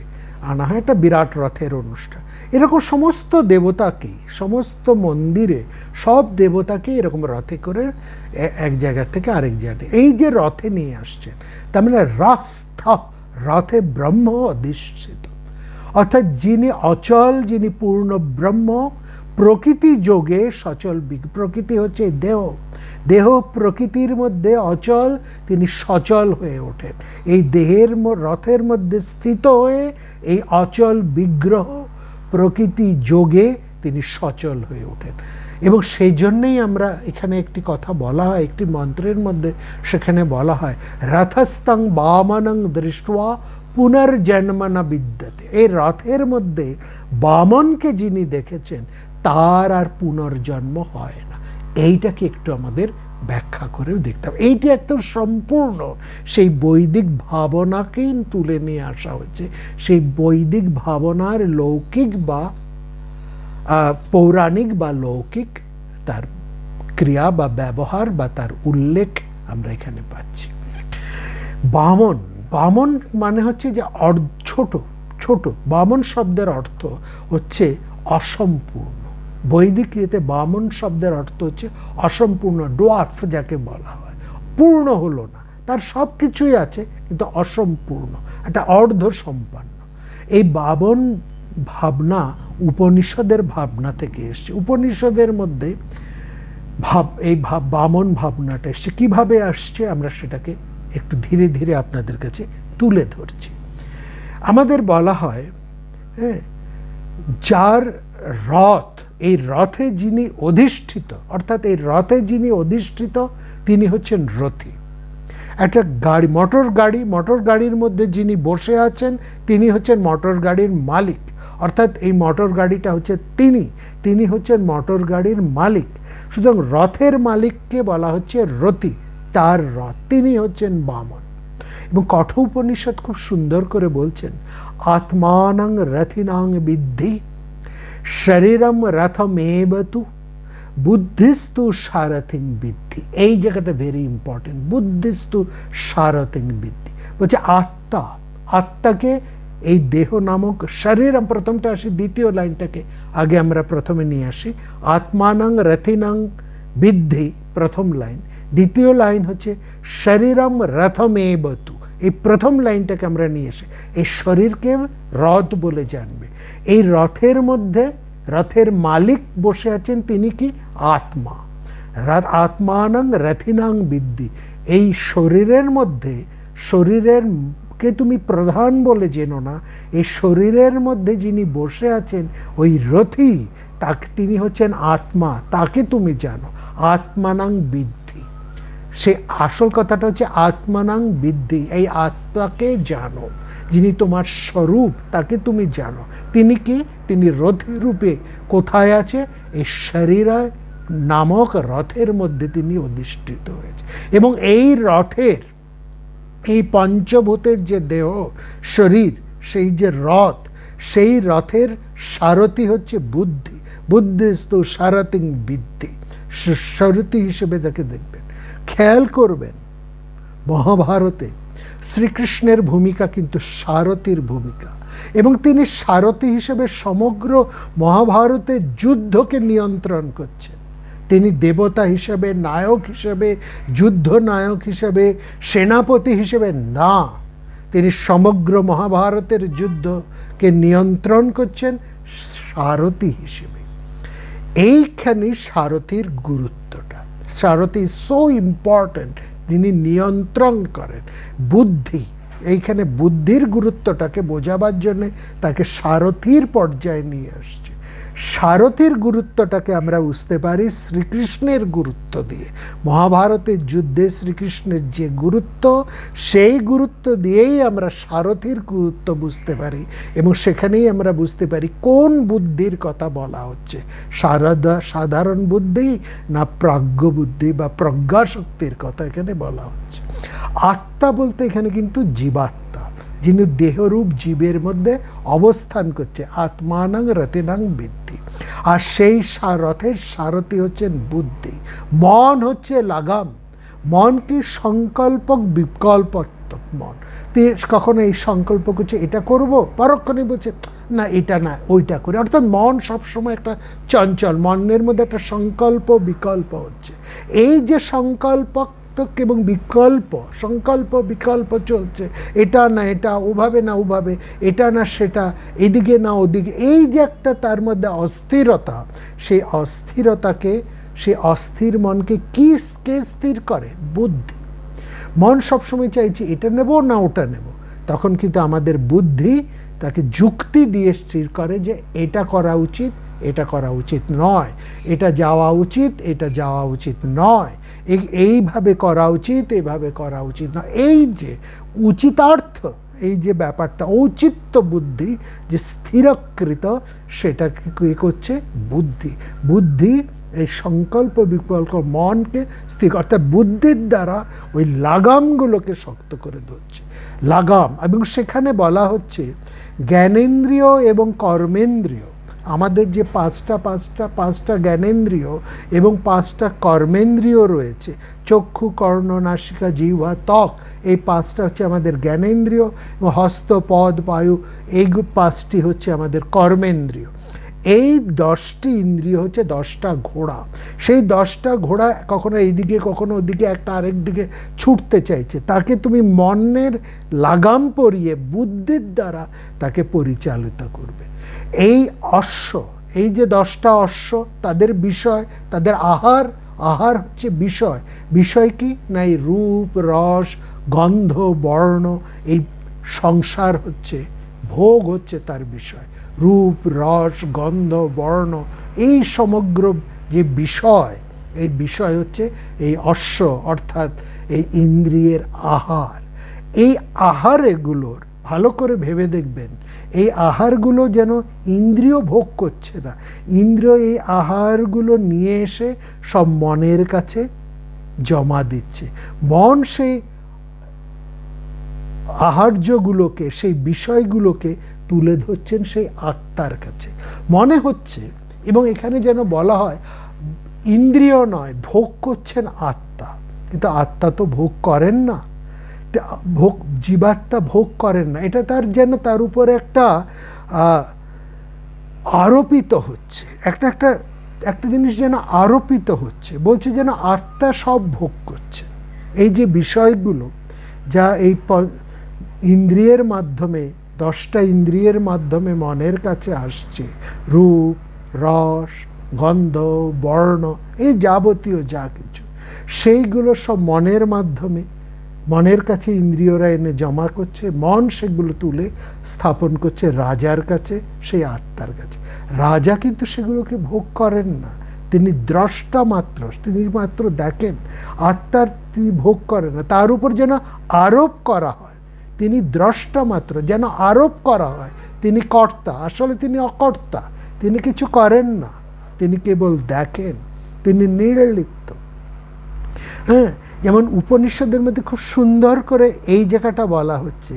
আনা হয়, একটা বিরাট রথের অনুষ্ঠান। এরকম সমস্ত দেবতাকেই, সমস্ত মন্দিরে সব দেবতাকে এরকম রথে করে এক জায়গা থেকে আরেক জায়গায় এই যে রথে নিয়ে আসছেন, তার মানে রাস্থ, রথে ব্রহ্ম অধিষ্ঠিত। অর্থাৎ যিনি অচল, যিনি পূর্ণ ব্রহ্ম, প্রকৃতি যোগে সচল। প্রকৃতি হচ্ছে দেহ, দেহ প্রকৃতির মধ্যে অচল, তিনি সচল হয়ে ওঠেন। এই দেহের রথের মধ্যে স্থিত হয়ে এই অচল বিগ্রহ প্রকৃতি যোগে তিনি সচল হয়ে ওঠেন। এবং সেই জন্যেই আমরা এখানে একটি কথা বলা হয়, একটি মন্ত্রের মধ্যে সেখানে বলা হয়, রথস্থং বামনং দৃष्ट्वा পুনর্জন্ম না বিদ্যতে। এই রথের মধ্যে বামনকে যিনি দেখেছেন তার আর পুনর্জন্ম হয় না। এইটাকে একটু আমাদের ব্যাখ্যা করেও দেখতে হবে। এইটি একদম সম্পূর্ণ সেই বৈদিক ভাবনাকেই তুলে নিয়ে আসা হয়েছে। সেই বৈদিক ভাবনার লৌকিক বা পৌরাণিক বা লৌকিক তার ক্রিয়া বা ব্যবহার বা তার উল্লেখ আমরা এখানে পাচ্ছি। বামন, বামন মানে হচ্ছে যে ছোট ছোট। বামন শব্দের অর্থ হচ্ছে অসম্পূর্ণ বৈদিক ইয়েতে বামন শব্দের অর্থ হচ্ছে অসম্পূর্ণ, ডোয়ার্ফ যাকে বলা হয়, পূর্ণ হলো না, তার সব কিছুই আছে কিন্তু অসম্পূর্ণ, একটা অর্ধ সম্পন্ন। এই বামন ভাবনা উপনিষদের ভাবনা থেকে এসছে। উপনিষদের মধ্যে এই বামন ভাবনাটা এসছে। কীভাবে আসছে আমরা সেটাকে একটু ধীরে ধীরে আপনাদের কাছে তুলে ধরছি। আমাদের বলা হয়, হ্যাঁ, যার রথ, এই রথে যিনি অধিষ্ঠিত, অর্থাৎ এই রথে যিনি অধিষ্ঠিত তিনি হচ্ছেন রথী। একটা গাড়ি, মোটর গাড়ির মধ্যে যিনি বসে আছেন তিনি হচ্ছেন মোটর গাড়ির মালিক, অর্থাৎ এই মোটর গাড়িটা হচ্ছে তিনি হচ্ছেন মোটর গাড়ির মালিক। সুতরাং রথের মালিককে বলা হচ্ছে রথী, তার রথ, তিনি হচ্ছেন বামন। এবং কঠোপনিষৎ খুব সুন্দর করে বলছেন, আত্মানং রথিনাং বিদ্ধি শরীরম রথমেবতু বুদ্ধিস্তু সারথিং বিদ্ধি। এই জায়গাটা ভেরি ইম্পর্টেন্ট, বুদ্ধিস্তু সারথিং বিদ্ধি বলছে আত্মাকে এই দেহ নামক শরীরম, প্রথমটা আসি, দ্বিতীয় লাইনটাকে আগে আমরা প্রথমে নিয়ে আসি। আত্মানং রথিনাং বিদ্ধি প্রথম লাইন, দ্বিতীয় লাইন হচ্ছে শরীরম রথমেবতু। এই প্রথম লাইনটাকে আমরা নিয়ে আসি, এই শরীরকে রথ বলে জানবে। এই রথের মধ্যে রথের মালিক বসে আছেন, তিনি কি? আত্মা। আত্মানং রথিনাং বিদ্ধি, এই শরীরের মধ্যে, শরীরেরকে তুমি প্রধান বলে জেনো না, এই শরীরের মধ্যে যিনি বসে আছেন ওই রথী, তাকে, তিনি হচ্ছেন আত্মা, তাকে তুমি জানো। আত্মানং বিদ্ধি, সে আসল কথাটা হচ্ছে আত্মানং বিদ্ধি, এই আত্মাকে জানো, যিনি তোমার স্বরূপ তাকে তুমি জানো। তিনি কি? তিনি রথী রূপে কোথায় আছে? এই শরীর নামক রথের মধ্যে তিনি অধিষ্ঠিত হয়েছে। এবং এই রথের, এই পঞ্চভূতের যে দেহ শরীর, সেই যে রথ, সেই রথের সারথি হচ্ছে বুদ্ধি। বুদ্ধিস্তু সারথিং বিদ্ধি, সারথি হিসেবে তাকে দেখবেন। খেয়াল করবেন মহাভারতে শ্রীকৃষ্ণের ভূমিকা কিন্তু সারথীর ভূমিকা, এবং তিনি সারথী হিসেবে সমগ্র মহাভারতের যুদ্ধকে নিয়ন্ত্রণ করছেন। তিনি দেবতা হিসেবে, নায়ক হিসেবে, যুদ্ধ নায়ক হিসেবে, সেনাপতি হিসেবে না, তিনি সমগ্র মহাভারতের যুদ্ধকে নিয়ন্ত্রণ করছেন সারথী হিসেবে। এইখানে সারথীর গুরুত্বটা, সারথী সো ইম্পর্ট্যান্ট, তিনি নিয়ন্ত্রণ করেন বুদ্ধি। এইখানে বুদ্ধির গুরুত্বটাকে বোঝাবার জন্য তাকে সারথীর পর্যায়ে নিয়ে আসছে। সারথীর গুরুত্বটাকে আমরা বুঝতে পারি শ্রীকৃষ্ণের গুরুত্ব দিয়ে। মহাভারতের যুদ্ধে শ্রীকৃষ্ণের যে গুরুত্ব, সেই গুরুত্ব দিয়েই আমরা সারথীর গুরুত্ব বুঝতে পারি, এবং সেখানেই আমরা বুঝতে পারি কোন বুদ্ধির কথা বলা হচ্ছে, সাধারণ বুদ্ধি না প্রাজ্ঞ বুদ্ধি বা প্রজ্ঞাশক্তির কথা এখানে বলা হচ্ছে। আত্মা বলতে এখানে কিন্তু জীবাত্মা, যিনি দেহরূপ জীবের মধ্যে অবস্থান করছে। আত্মানং রথিনাং বিদ্ধি, আর সেই রথের সারথি হচ্ছেন বুদ্ধি। মন হচ্ছে লাগাম, মন কি? সংকল্পক বিকল্পাত্মক মন। কখনো এই সংকল্প করছে এটা করব, পরক্ষণে বলছে না এটা না ওইটা করি। অর্থাৎ মন সবসময় একটা চঞ্চল, মনের মধ্যে একটা সংকল্প বিকল্প হচ্ছে। এই যে সংকল্পক এবং সংকল্প বিকল্প চলছে, এটা না এটা, ওভাবে না ওভাবে, এটা না সেটা, এদিকে না ওদিকে, এই যে একটা তার মধ্যে অস্থিরতা, সেই অস্থিরতাকে, সেই অস্থির মনকে কে স্থির করে? বুদ্ধি। মন সবসময় চাইছে এটা নেব না ওটা নেব, তখন কিন্তু আমাদের বুদ্ধি তাকে যুক্তি দিয়ে স্থির করে যে এটা করা উচিত, এটা করা উচিত নয়, এটা যাওয়া উচিত, এটা যাওয়া উচিত নয়, এইভাবে করা উচিত, এইভাবে করা উচিত নয়। এই যে উচিতার্থ, এই যে ব্যাপারটা, ঔচিত্য বুদ্ধি যে স্থিরকৃত, সেটাকে কি করছে? বুদ্ধি। বুদ্ধি এই সংকল্প বিকল্প মনকে স্থির, অর্থাৎ বুদ্ধির দ্বারা ওই লাগামগুলোকে শক্ত করে ধরছে, লাগাম। এবং সেখানে বলা হচ্ছে জ্ঞানেন্দ্রিয় এবং কর্মেন্দ্রিয়, আমাদের যে পাঁচটা জ্ঞানেন্দ্রিয় এবং 5টা কর্মেন্দ্রিয় রয়েছে, চক্ষু, কর্ণ, নাসিকা, জিহ্বা, ত্বক, এই 5টা হচ্ছে আমাদের জ্ঞানেন্দ্রিয়, এবং হস্ত, পদ, বায়ু, এই 5টি হচ্ছে আমাদের কর্মেন্দ্রিয়। এই 10টি ইন্দ্রিয় হচ্ছে 10টা ঘোড়া। সেই 10টা ঘোড়া কখনো এইদিকে কখনো ওদিকে একটা আরেক দিকে ছুটতে চাইছে, তাকে তুমি মনের লাগাম পরিয়ে বুদ্ধির দ্বারা তাকে পরিচালিত করবে। এই অশ্ব, এই যে 10টা অশ্ব, তাদের বিষয়, তাদের আহার, আহার হচ্ছে বিষয়। বিষয় কি না, এই রূপ রস গন্ধ বর্ণ, এই সংসার হচ্ছে, ভোগ হচ্ছে তার বিষয়। রূপ রস গন্ধ বর্ণ, এই সমগ্র যে বিষয়, এই বিষয় হচ্ছে এই অশ্ব, অর্থাৎ এই ইন্দ্রিয়ের আহার। এই আহার এগুলোর ভালো করে ভেবে দেখবেন, এই আহারগুলো যেন ইন্দ্রিয় ভোগ করছে না, ইন্দ্রিয় এই আহারগুলো নিয়ে এসে সব মনের কাছে জমা দিচ্ছে। মন সেই আহার্যগুলোকে, সেই বিষয়গুলোকে তুলে ধরছেন সেই আত্মার কাছে। মনে হচ্ছে, এবং এখানে যেন বলা হয় ইন্দ্রিয় নয়, ভোগ করছেন আত্মা, কিন্তু আত্মা তো ভোগ করেন না, ভোগ জীবাত্মা ভোগ করেন না। এটা তার যেন তার উপরে একটা আরোপিত হচ্ছে, একটা একটা একটা জিনিস যেন আরোপিত হচ্ছে, বলছে যেন আত্মা সব ভোগ করছে। এই যে বিষয়গুলো যা এই ইন্দ্রিয়ের মাধ্যমে, 10টা ইন্দ্রিয়ের মাধ্যমে মনের কাছে আসছে, রূপ রস গন্ধ বর্ণ, এই যাবতীয় যা কিছু, সেইগুলো সব মনের মাধ্যমে মনের কাছে ইন্দ্রিয়রা এনে জমা করছে, মন সেগুলো তুলে স্থাপন করছে রাজার কাছে, সেই আত্মার কাছে। রাজা কিন্তু সেগুলোকে ভোগ করেন না, তিনি দ্রষ্টা মাত্র, তিনি মাত্র দেখেন। আত্মার তিনি ভোগ করেন না, তার উপর যেন আরোপ করা হয়, তিনি দ্রষ্টা মাত্র, যেন আরোপ করা হয় তিনি কর্তা, আসলে তিনি অকর্তা, তিনি কিছু করেন না, তিনি কেবল দেখেন, তিনি নির্লিপ্ত। হ্যাঁ, যেমন উপনিষদের মধ্যে খুব সুন্দর করে এই জায়গাটা বলা হচ্ছে,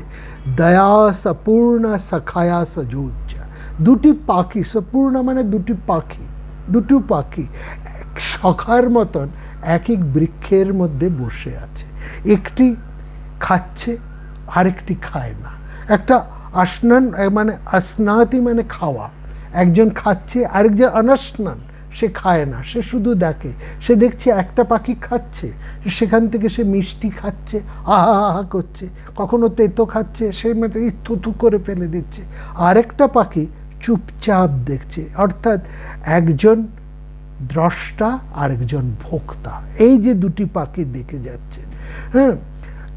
দয়া সপূর্ণ সখায়া সযুজ্জা। দুটি পাখি, সপূর্ণ মানে দুটি পাখি, দুটো পাখি সখার মতন এক এক বৃক্ষের মধ্যে বসে আছে, একটি খাচ্ছে আরেকটি খায় না। একটা আসনান মানে আসনাতি মানে খাওয়া, একজন খাচ্ছে আরেকজন অনস্নান, সে খায় না, সে শুধু দেখে। সে দেখছে একটা পাখি খাচ্ছে, সেখান থেকে সে মিষ্টি খাচ্ছে, আহা আহা করছে, কখনো তেতো খাচ্ছে, সে মতো থুথু করে ফেলে দিচ্ছে। আরেকটা পাখি চুপচাপ দেখছে, অর্থাৎ একজন দ্রষ্টা আরেকজন ভোক্তা, এই যে দুটি পাখি দেখে যাচ্ছে। হ্যাঁ,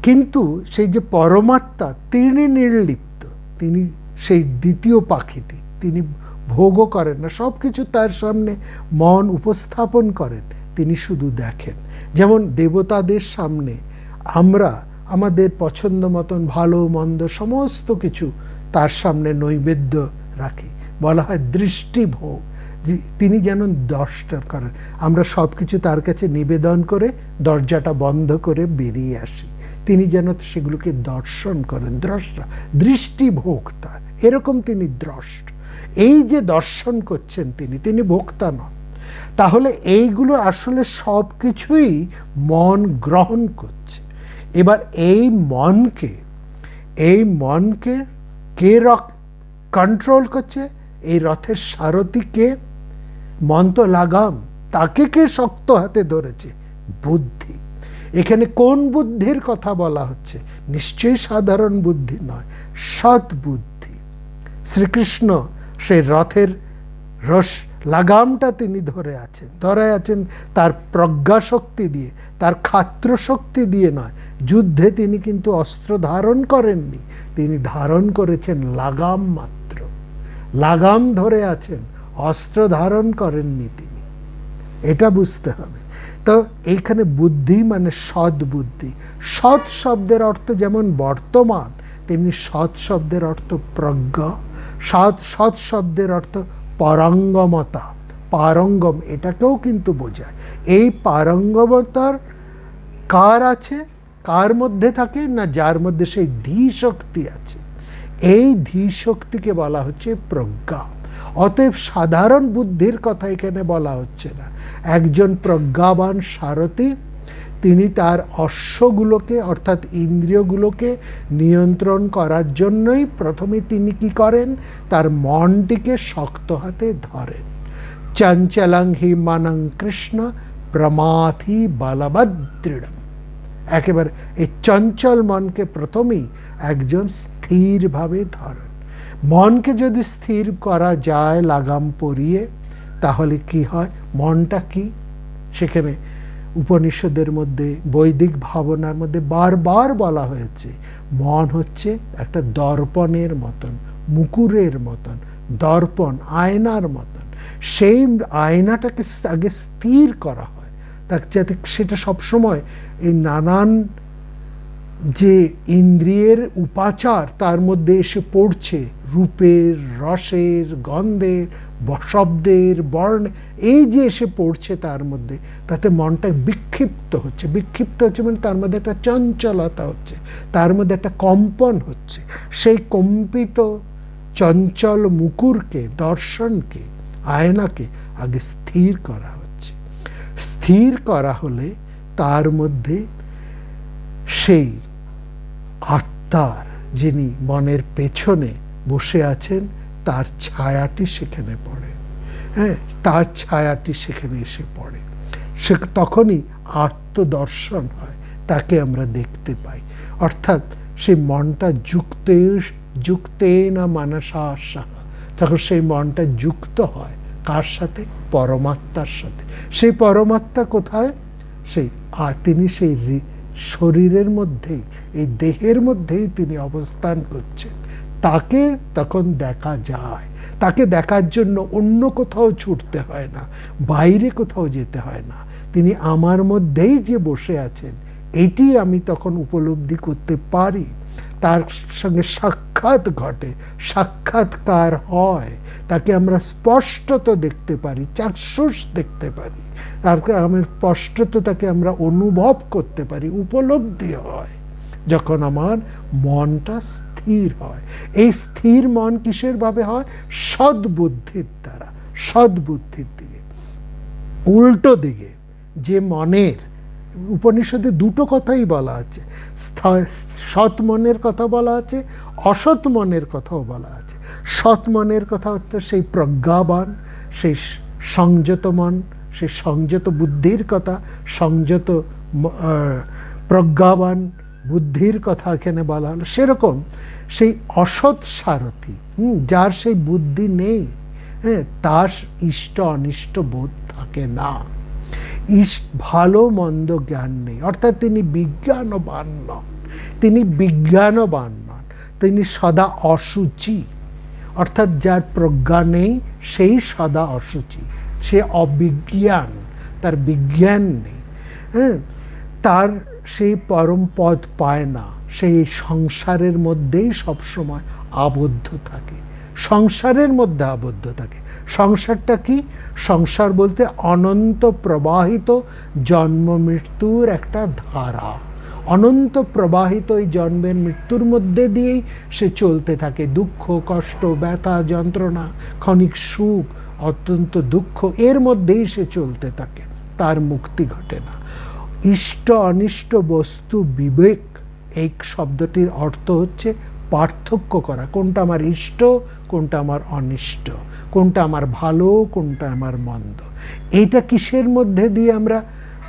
কিন্তু সেই যে পরমাত্মা তিনি নির্লিপ্ত, তিনি সেই দ্বিতীয় পাখিটি, তিনি ভোগও করেন না, সব কিছু তার সামনে মন উপস্থাপন করেন, তিনি শুধু দেখেন। যেমন দেবতাদের সামনে আমরা আমাদের পছন্দ মতন ভালো মন্দ সমস্ত কিছু তার সামনে নৈবেদ্য রাখি, বলা হয় দৃষ্টিভোগ। তিনি যেন দর্শন করেন, আমরা সব কিছু তার কাছে নিবেদন করে দরজাটা বন্ধ করে বেরিয়ে আসি, তিনি যেন সেগুলোকে দর্শন করেন, দ্রষ্টা, দৃষ্টিভোগ তার, এরকম তিনি দ্রষ্ট। এই যে দর্শন করছেন তিনি, তিনি ভোক্তা নন। তাহলে এইগুলো আসলে সব কিছুই মন গ্রহণ করছে। এবার এই মনকে কে কন্ট্রোল করছে? এই রথের সারথি কে? মন তো লাগাম, তাকে কে শক্ত হাতে ধরেছে? বুদ্ধি। এখানে কোন বুদ্ধির কথা বলা হচ্ছে? নিশ্চয়ই সাধারণ বুদ্ধি নয়, সৎ বুদ্ধি। শ্রীকৃষ্ণ সেই রথের লাগামটা তিনি ধরে আছেন তার প্রজ্ঞা শক্তি দিয়ে, তার ক্ষাত্র শক্তি দিয়ে নয়। যুদ্ধে তিনি কিন্তু অস্ত্র ধারণ করেননি, তিনি ধারণ করেছেন লাগাম মাত্র, লাগাম ধরে আছেন, অস্ত্র ধারণ করেননি তিনি, এটা বুঝতে হবে। তো এইখানে বুদ্ধি মানে সৎ বুদ্ধি। সৎ শব্দের অর্থ যেমন বর্তমান, তেমনি সৎ শব্দের অর্থ প্রজ্ঞা, সৎ শব্দের অর্থ পারঙ্গমতা, পারঙ্গম, এটাকেও কিন্তু বোঝায়। এই পারঙ্গমতার কার আছে, কার মধ্যে থাকে না? যার মধ্যে সেই ধী শক্তি আছে, এই ধী শক্তিকে বলা হচ্ছে প্রজ্ঞা। অতএব সাধারণ বুদ্ধির কথা এখানে বলা হচ্ছে না। একজন প্রজ্ঞাবান সারথি, তিনি তার অশ্বগুলোকে অর্থাৎ ইন্দ্রিয়গুলোকে নিয়ন্ত্রণ করার জন্যই প্রথমে তিনি কি করেন, তার মনটিকে শক্ত হাতে ধরেন। চঞ্চলং হি মনং কৃষ্ণ প্রমাথি বলবদৃঢ়ম। একেবারে এই চঞ্চল মনকে প্রথমেই একজন স্থিরভাবে ধরেন। মনকে যদি স্থির করা যায় লাগাম পরিয়ে, তাহলে কি হয়, মনটা কি, সেখানে উপনিষদের মধ্যে বৈদিক ভাবনার মধ্যে বারবার বলা হয়েছে মন হচ্ছে একটা দর্পণের মতন, মুকুরের মতন, দর্পণ আয়নার মতন। সেই আয়নাটাকে আগে স্থির করা হয়, তাকে যাতে সেটা সবসময় এই নানান যে ইন্দ্রিয়ের উপাচার তার মধ্যে এসে পড়ছে, রূপের, রসের, গন্ধের, শব্দের, বর্ণ, এই যে এসে পড়ছে তার মধ্যে, তাতে মনটা বিক্ষিপ্ত হচ্ছে। বিক্ষিপ্ত হচ্ছে মানে তার মধ্যে একটা চঞ্চলতা হচ্ছে, তার মধ্যে একটা কম্পন হচ্ছে। সেই কম্পিত চঞ্চল মুকুরকে, দর্শনকে, আয়নাকে আগে স্থির করা হচ্ছে। স্থির করা হলে তার মধ্যে সেই আত্মার, যিনি মনের পেছনে বসে আছেন, তার ছায়াটি সেখানে পড়ে। হ্যাঁ, তার ছায়াটি সেখানে এসে পড়ে। সে তখনই আত্মদর্শন হয়, তাকে আমরা দেখতে পাই। অর্থাৎ সেই মনটা যুক্তেনা মানসা সাহা, তখন সেই মনটা যুক্ত হয় কার সাথে, পরমাত্মার সাথে। সেই পরমাত্মা কোথায়, সেই তিনি সেই শরীরের মধ্যেই, এই দেহের মধ্যেই তিনি অবস্থান করছেন। তাকে তখন দেখা যায়। তাকে দেখার জন্য অন্য কোথাও ছুটতে হয় না, বাইরে কোথাও যেতে হয় না। তিনি আমার মধ্যেই যে বসে আছেন, এটি আমি তখন উপলব্ধি করতে পারি। তার সঙ্গে সাক্ষাৎ ঘটে, সাক্ষাৎকার হয়, তাকে আমরা স্পষ্টত দেখতে পারি, চাক্ষুষ দেখতে পারি, তারপর আমরা স্পষ্টত তাকে আমরা অনুভব করতে পারি, উপলব্ধি হয় যখন আমার মনটা স্থির হয়। এই স্থির মন কিসের ভাবে হয়, সদ্বুদ্ধির দ্বারা। সদ্বুদ্ধির দিকে, উল্টো দিকে যে মনের, উপনিষদে দুটো কথাই বলা আছে, সৎ মনের কথা বলা আছে, অসৎ মনের কথাও বলা আছে। সৎ মনের কথা অর্থাৎ সেই প্রজ্ঞাবান, সেই সংযত মন, সেই সংযত বুদ্ধির কথা, সংযত প্রজ্ঞাবান বুদ্ধির কথা এখানে বলা হলো। সেরকম সেই অসৎ সারথি, যার সেই বুদ্ধি নেই, হ্যাঁ, তার ইষ্ট অনিষ্ট বোধ থাকে না, ভালো মন্দ জ্ঞান নেই, অর্থাৎ তিনি বিজ্ঞানবান নন। তিনি বিজ্ঞানবান নন, তিনি সদা অসুচি। অর্থাৎ যার প্রজ্ঞা নেই সেই সদা অসুচি, সে অবিজ্ঞান, তার বিজ্ঞান নেই। হ্যাঁ, তার সেই পরম পদ পায় না, সেই সংসারের মধ্যেই সবসময় আবদ্ধ থাকে, সংসারের মধ্যে আবদ্ধ থাকে। সংসারটা কি, সংসার বলতে অনন্ত প্রবাহিত জন্ম মৃত্যুর একটা ধারা। অনন্ত প্রবাহিত এই জন্মের মৃত্যুর মধ্যে দিয়েই সে চলতে থাকে। দুঃখ, কষ্ট, ব্যথা, যন্ত্রণা, ক্ষণিক সুখ, অত্যন্ত দুঃখ, এর মধ্যেই সে চলতে থাকে, তার মুক্তি ঘটে না। ইষ্ট অনিষ্ট বস্তু বিবেক, এই শব্দটির অর্থ হচ্ছে পার্থক্য করা, কোনটা আমার ইষ্ট, কোনটা আমার অনিষ্ট, কোনটা আমার ভালো, কোনটা আমার মন্দ। এইটা কিসের মধ্যে দিয়ে আমরা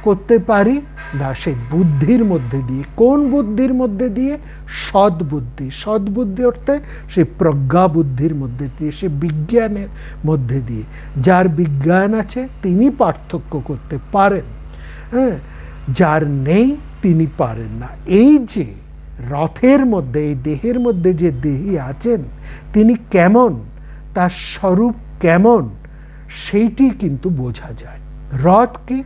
করতে পারি না, সেই বুদ্ধির মধ্যে দিয়ে। কোন বুদ্ধির মধ্যে দিয়ে, সদ্বুদ্ধি। সদ্বুদ্ধি অর্থে সেই প্রজ্ঞা বুদ্ধির মধ্যে দিয়ে, সে বিজ্ঞানের মধ্যে দিয়ে। যার বিজ্ঞান আছে তিনি পার্থক্য করতে পারেন, হ্যাঁ, যার নেই তিনি পারেন না। এই যে রথের মধ্যে, এই দেহের মধ্যে যে দেহী আছেন, তিনি কেমন, তার স্বরূপ কেমন, সেইটি কিন্তু বোঝা যায়। রথ কি,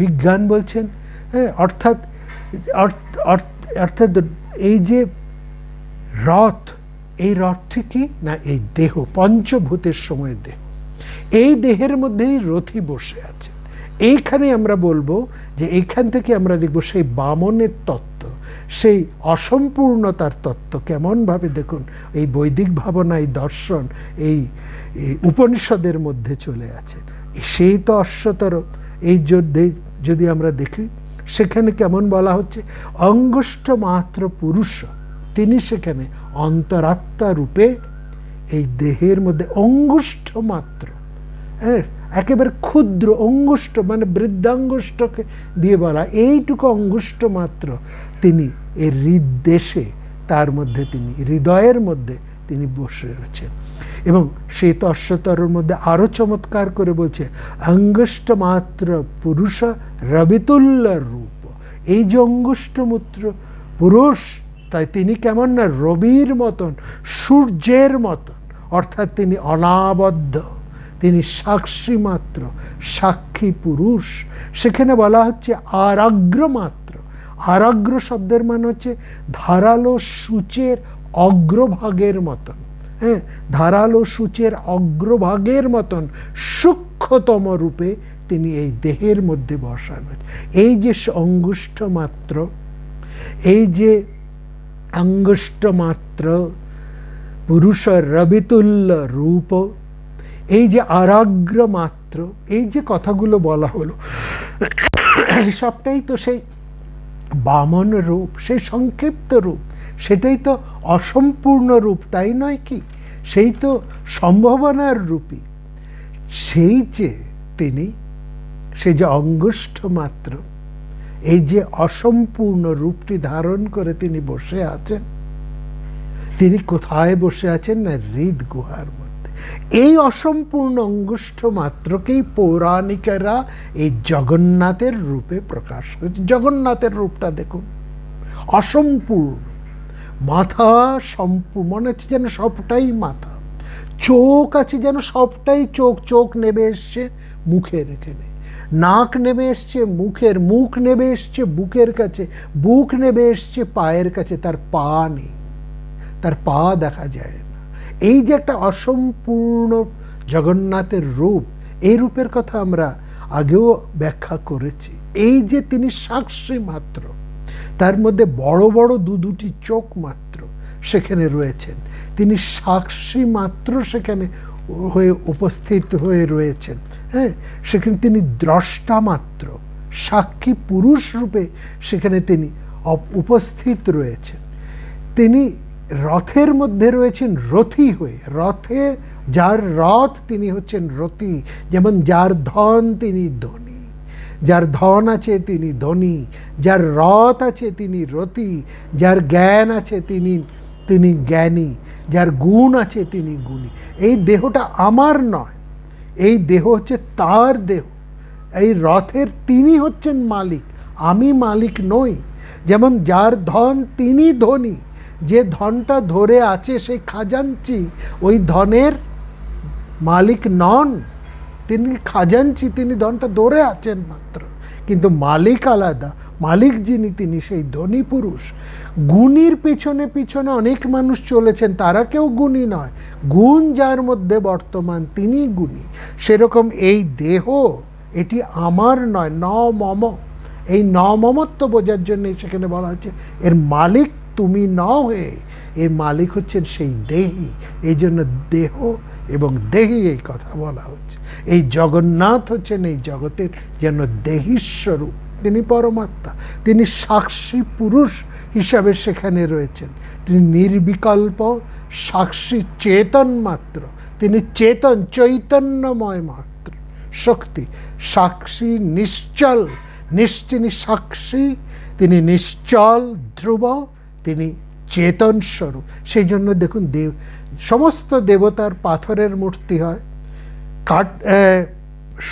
বিজ্ঞান বলছেন, হ্যাঁ, অর্থাৎ অর্থাৎ এই যে রথ, এই রথটি কি না, এই দেহ, পঞ্চভূতের সময় দেহ, এই দেহের মধ্যেই রথী বসে আছে। এইখানে আমরা বলবো যে এইখান থেকে আমরা দেখব সেই বামনের তত্ত্ব, সেই অসম্পূর্ণতার তত্ত্ব কেমনভাবে, দেখুন এই বৈদিক ভাবনা, এই দর্শন, এই উপনিষদের মধ্যে চলে আছে। সেই তো অশ্বতর। এই যদি আমরা দেখি সেখানে কেমন বলা হচ্ছে, অঙ্গুষ্ঠ মাত্র পুরুষ, তিনি সেখানে অন্তরাত্মা রূপে এই দেহের মধ্যে অঙ্গুষ্ঠ মাত্র, হ্যাঁ, একেবারে ক্ষুদ্র অঙ্গুষ্ঠ, মানে বৃদ্ধাঙ্গুষ্ঠকে দিয়ে বলা, এইটুকু অঙ্গুষ্ঠ মাত্র তিনি এই হৃদদেশে, তার মধ্যে তিনি হৃদয়ের মধ্যে তিনি বসে রয়েছেন। এবং সেই তস্বতরের মধ্যে আরো চমৎকার করে বলছে, অঙ্গুষ্ঠ মাত্র পুরুষ রবিতুল্য রূপ। এই যে অঙ্গুষ্ঠ মাত্র পুরুষ, তাই তিনি কেমন না রবির মতন, সূর্যের মতন, অর্থাৎ তিনি অনাবদ্ধ, তিনি সাক্ষী মাত্র, সাক্ষী পুরুষ। সেখানে বলা হচ্ছে আরাগ্র মাত্র। আরাগ্র শব্দের মানে হচ্ছে ধারালো সূচের অগ্রভাগের মতন, হ্যাঁ, ধারালো সূচের অগ্রভাগের মতন সূক্ষ্মতম রূপে তিনি এই দেহের মধ্যে বসান। এই যে অঙ্গুষ্ঠ মাত্র, এই যে অঙ্গুষ্ঠ মাত্র পুরুষ রবিতুল্য রূপ, এই যে আরাগ্র মাত্র, এই যে কথাগুলো বলা হলো, সবটাই তো সেই বামন রূপ, সেই সংক্ষিপ্ত রূপ, সেটাই তো অসম্পূর্ণ রূপ, তাই নয় কি? সেই তো সম্ভাবনার রূপী। সেই যে তিনি, সেই যে অঙ্গুষ্ঠ মাত্র, এই যে অসম্পূর্ণ রূপটি ধারণ করে তিনি বসে আছেন, তিনি কোথায় বসে আছেন না হৃদ গুহার মধ্যে। এই অসম্পূর্ণ অঙ্গুষ্ঠ মাত্রকেই পৌরাণিকেরা এই জগন্নাথের রূপে প্রকাশ করেছে। জগন্নাথের রূপটা দেখুন, অসম্পূর্ণ, মাথা সম্পূর্ণ, মনে হচ্ছে যেন সবটাই মাথা, চোখ আছে যেন সবটাই চোখ, চোখ নেবে এসছে মুখের এখানে, নাক নেবে এসছে মুখের, মুখ নেবে এসছে বুকের কাছে, বুক নেবে এসছে পায়ের কাছে, তার পা নেই, তার পা দেখা যায় না। এই যে একটা অসম্পূর্ণ জগন্নাথের রূপ, এই রূপের কথা আমরা আগেও ব্যাখ্যা করেছি। এই যে তিনি সাক্ষী মাত্র, তার মধ্যে বড় বড় দুটি চোখ মাত্র সেখানে রয়েছেন, তিনি সাক্ষী মাত্র সেখানে হয়ে উপস্থিত হয়ে রয়েছেন, হ্যাঁ, সেখানে তিনি দ্রষ্টা মাত্র, সাক্ষী পুরুষ রূপে সেখানে তিনি উপস্থিত রয়েছেন। তিনি রথের মধ্যে রয়েছেন রথী হয়ে, রথে যার রথ তিনি হচ্ছেন রথী, যেমন যার ধন তিনি ধনী, যার ধন আছে তিনি ধনী, যার রথ আছে তিনি রথী, যার জ্ঞান আছে তিনি জ্ঞানী, যার গুণ আছে তিনি গুণী। এই দেহটা আমার নয়, এই দেহ হচ্ছে তার দেহ, এই রথের তিনি হচ্ছেন মালিক, আমি মালিক নই। যেমন যার ধন তিনি ধনী, যে ধনটা ধরে আছে সেই খাজাঞ্চি ওই ধনের মালিক নন, তিনি খাজাঞ্চি, তিনি ধনটা ধরে আছেন মাত্র, কিন্তু মালিক আলাদা, মালিক যিনি তিনি সেই ধনী পুরুষ। গুণীর পিছনে পিছনে অনেক মানুষ চলেছেন, তারা কেউ গুণী নয়, গুণ যার মধ্যে বর্তমান তিনি গুণী। সেরকম এই দেহ এটি আমার নয়, ন মম, এই ন মমত্ব বোঝার জন্য সেখানে বলা হচ্ছে এর মালিক তুমি ন হয়ে, এর মালিক হচ্ছেন সেই দেহী। এই জন্য দেহ এবং দেহী এই কথা বলা হচ্ছে। এই জগন্নাথ হচ্ছেন এই জগতের যেন দেহীস্বরূপ, তিনি পরমাত্মা, তিনি সাক্ষী পুরুষ হিসাবে সেখানে রয়েছেন, তিনি নির্বিকল্প সাক্ষী চেতন মাত্র, তিনি চেতন চৈতন্যময় মাত্র শক্তি, সাক্ষী নিশ্চল, তিনি সাক্ষী, তিনি নিশ্চল ধ্রুব, তিনি চেতন স্বরূপ। সেই জন্য দেখুন সমস্ত দেবতার পাথরের মূর্তি হয়,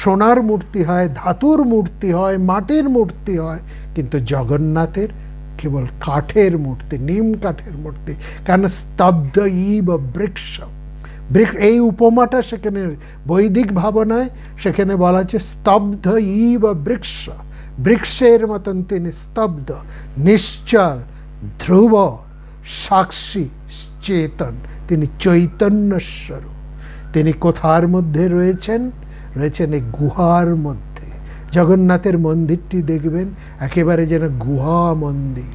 সোনার মূর্তি হয়, ধাতুর মূর্তি হয়, মাটির মূর্তি হয়, কিন্তু জগন্নাথের কেবল কাঠের মূর্তি, নিম কাঠের মূর্তি। কারণ স্তব্ধ ইব বৃক্ষ, এই উপমাটা সেখানে বৈদিক ভাবনায় সেখানে বলা হচ্ছে স্তব্ধ ইব বৃক্ষ, বৃক্ষের মতন তিনি স্তব্ধ, নিশ্চল, ধ্রুব, সাক্ষী, চেতন, তিনি চৈতন্য স্বরূপ। তিনি কোথার মধ্যে রয়েছেন? রয়েছেন এই গুহার মধ্যে। জগন্নাথের মন্দিরটি দেখবেন একেবারে যেন গুহা মন্দির,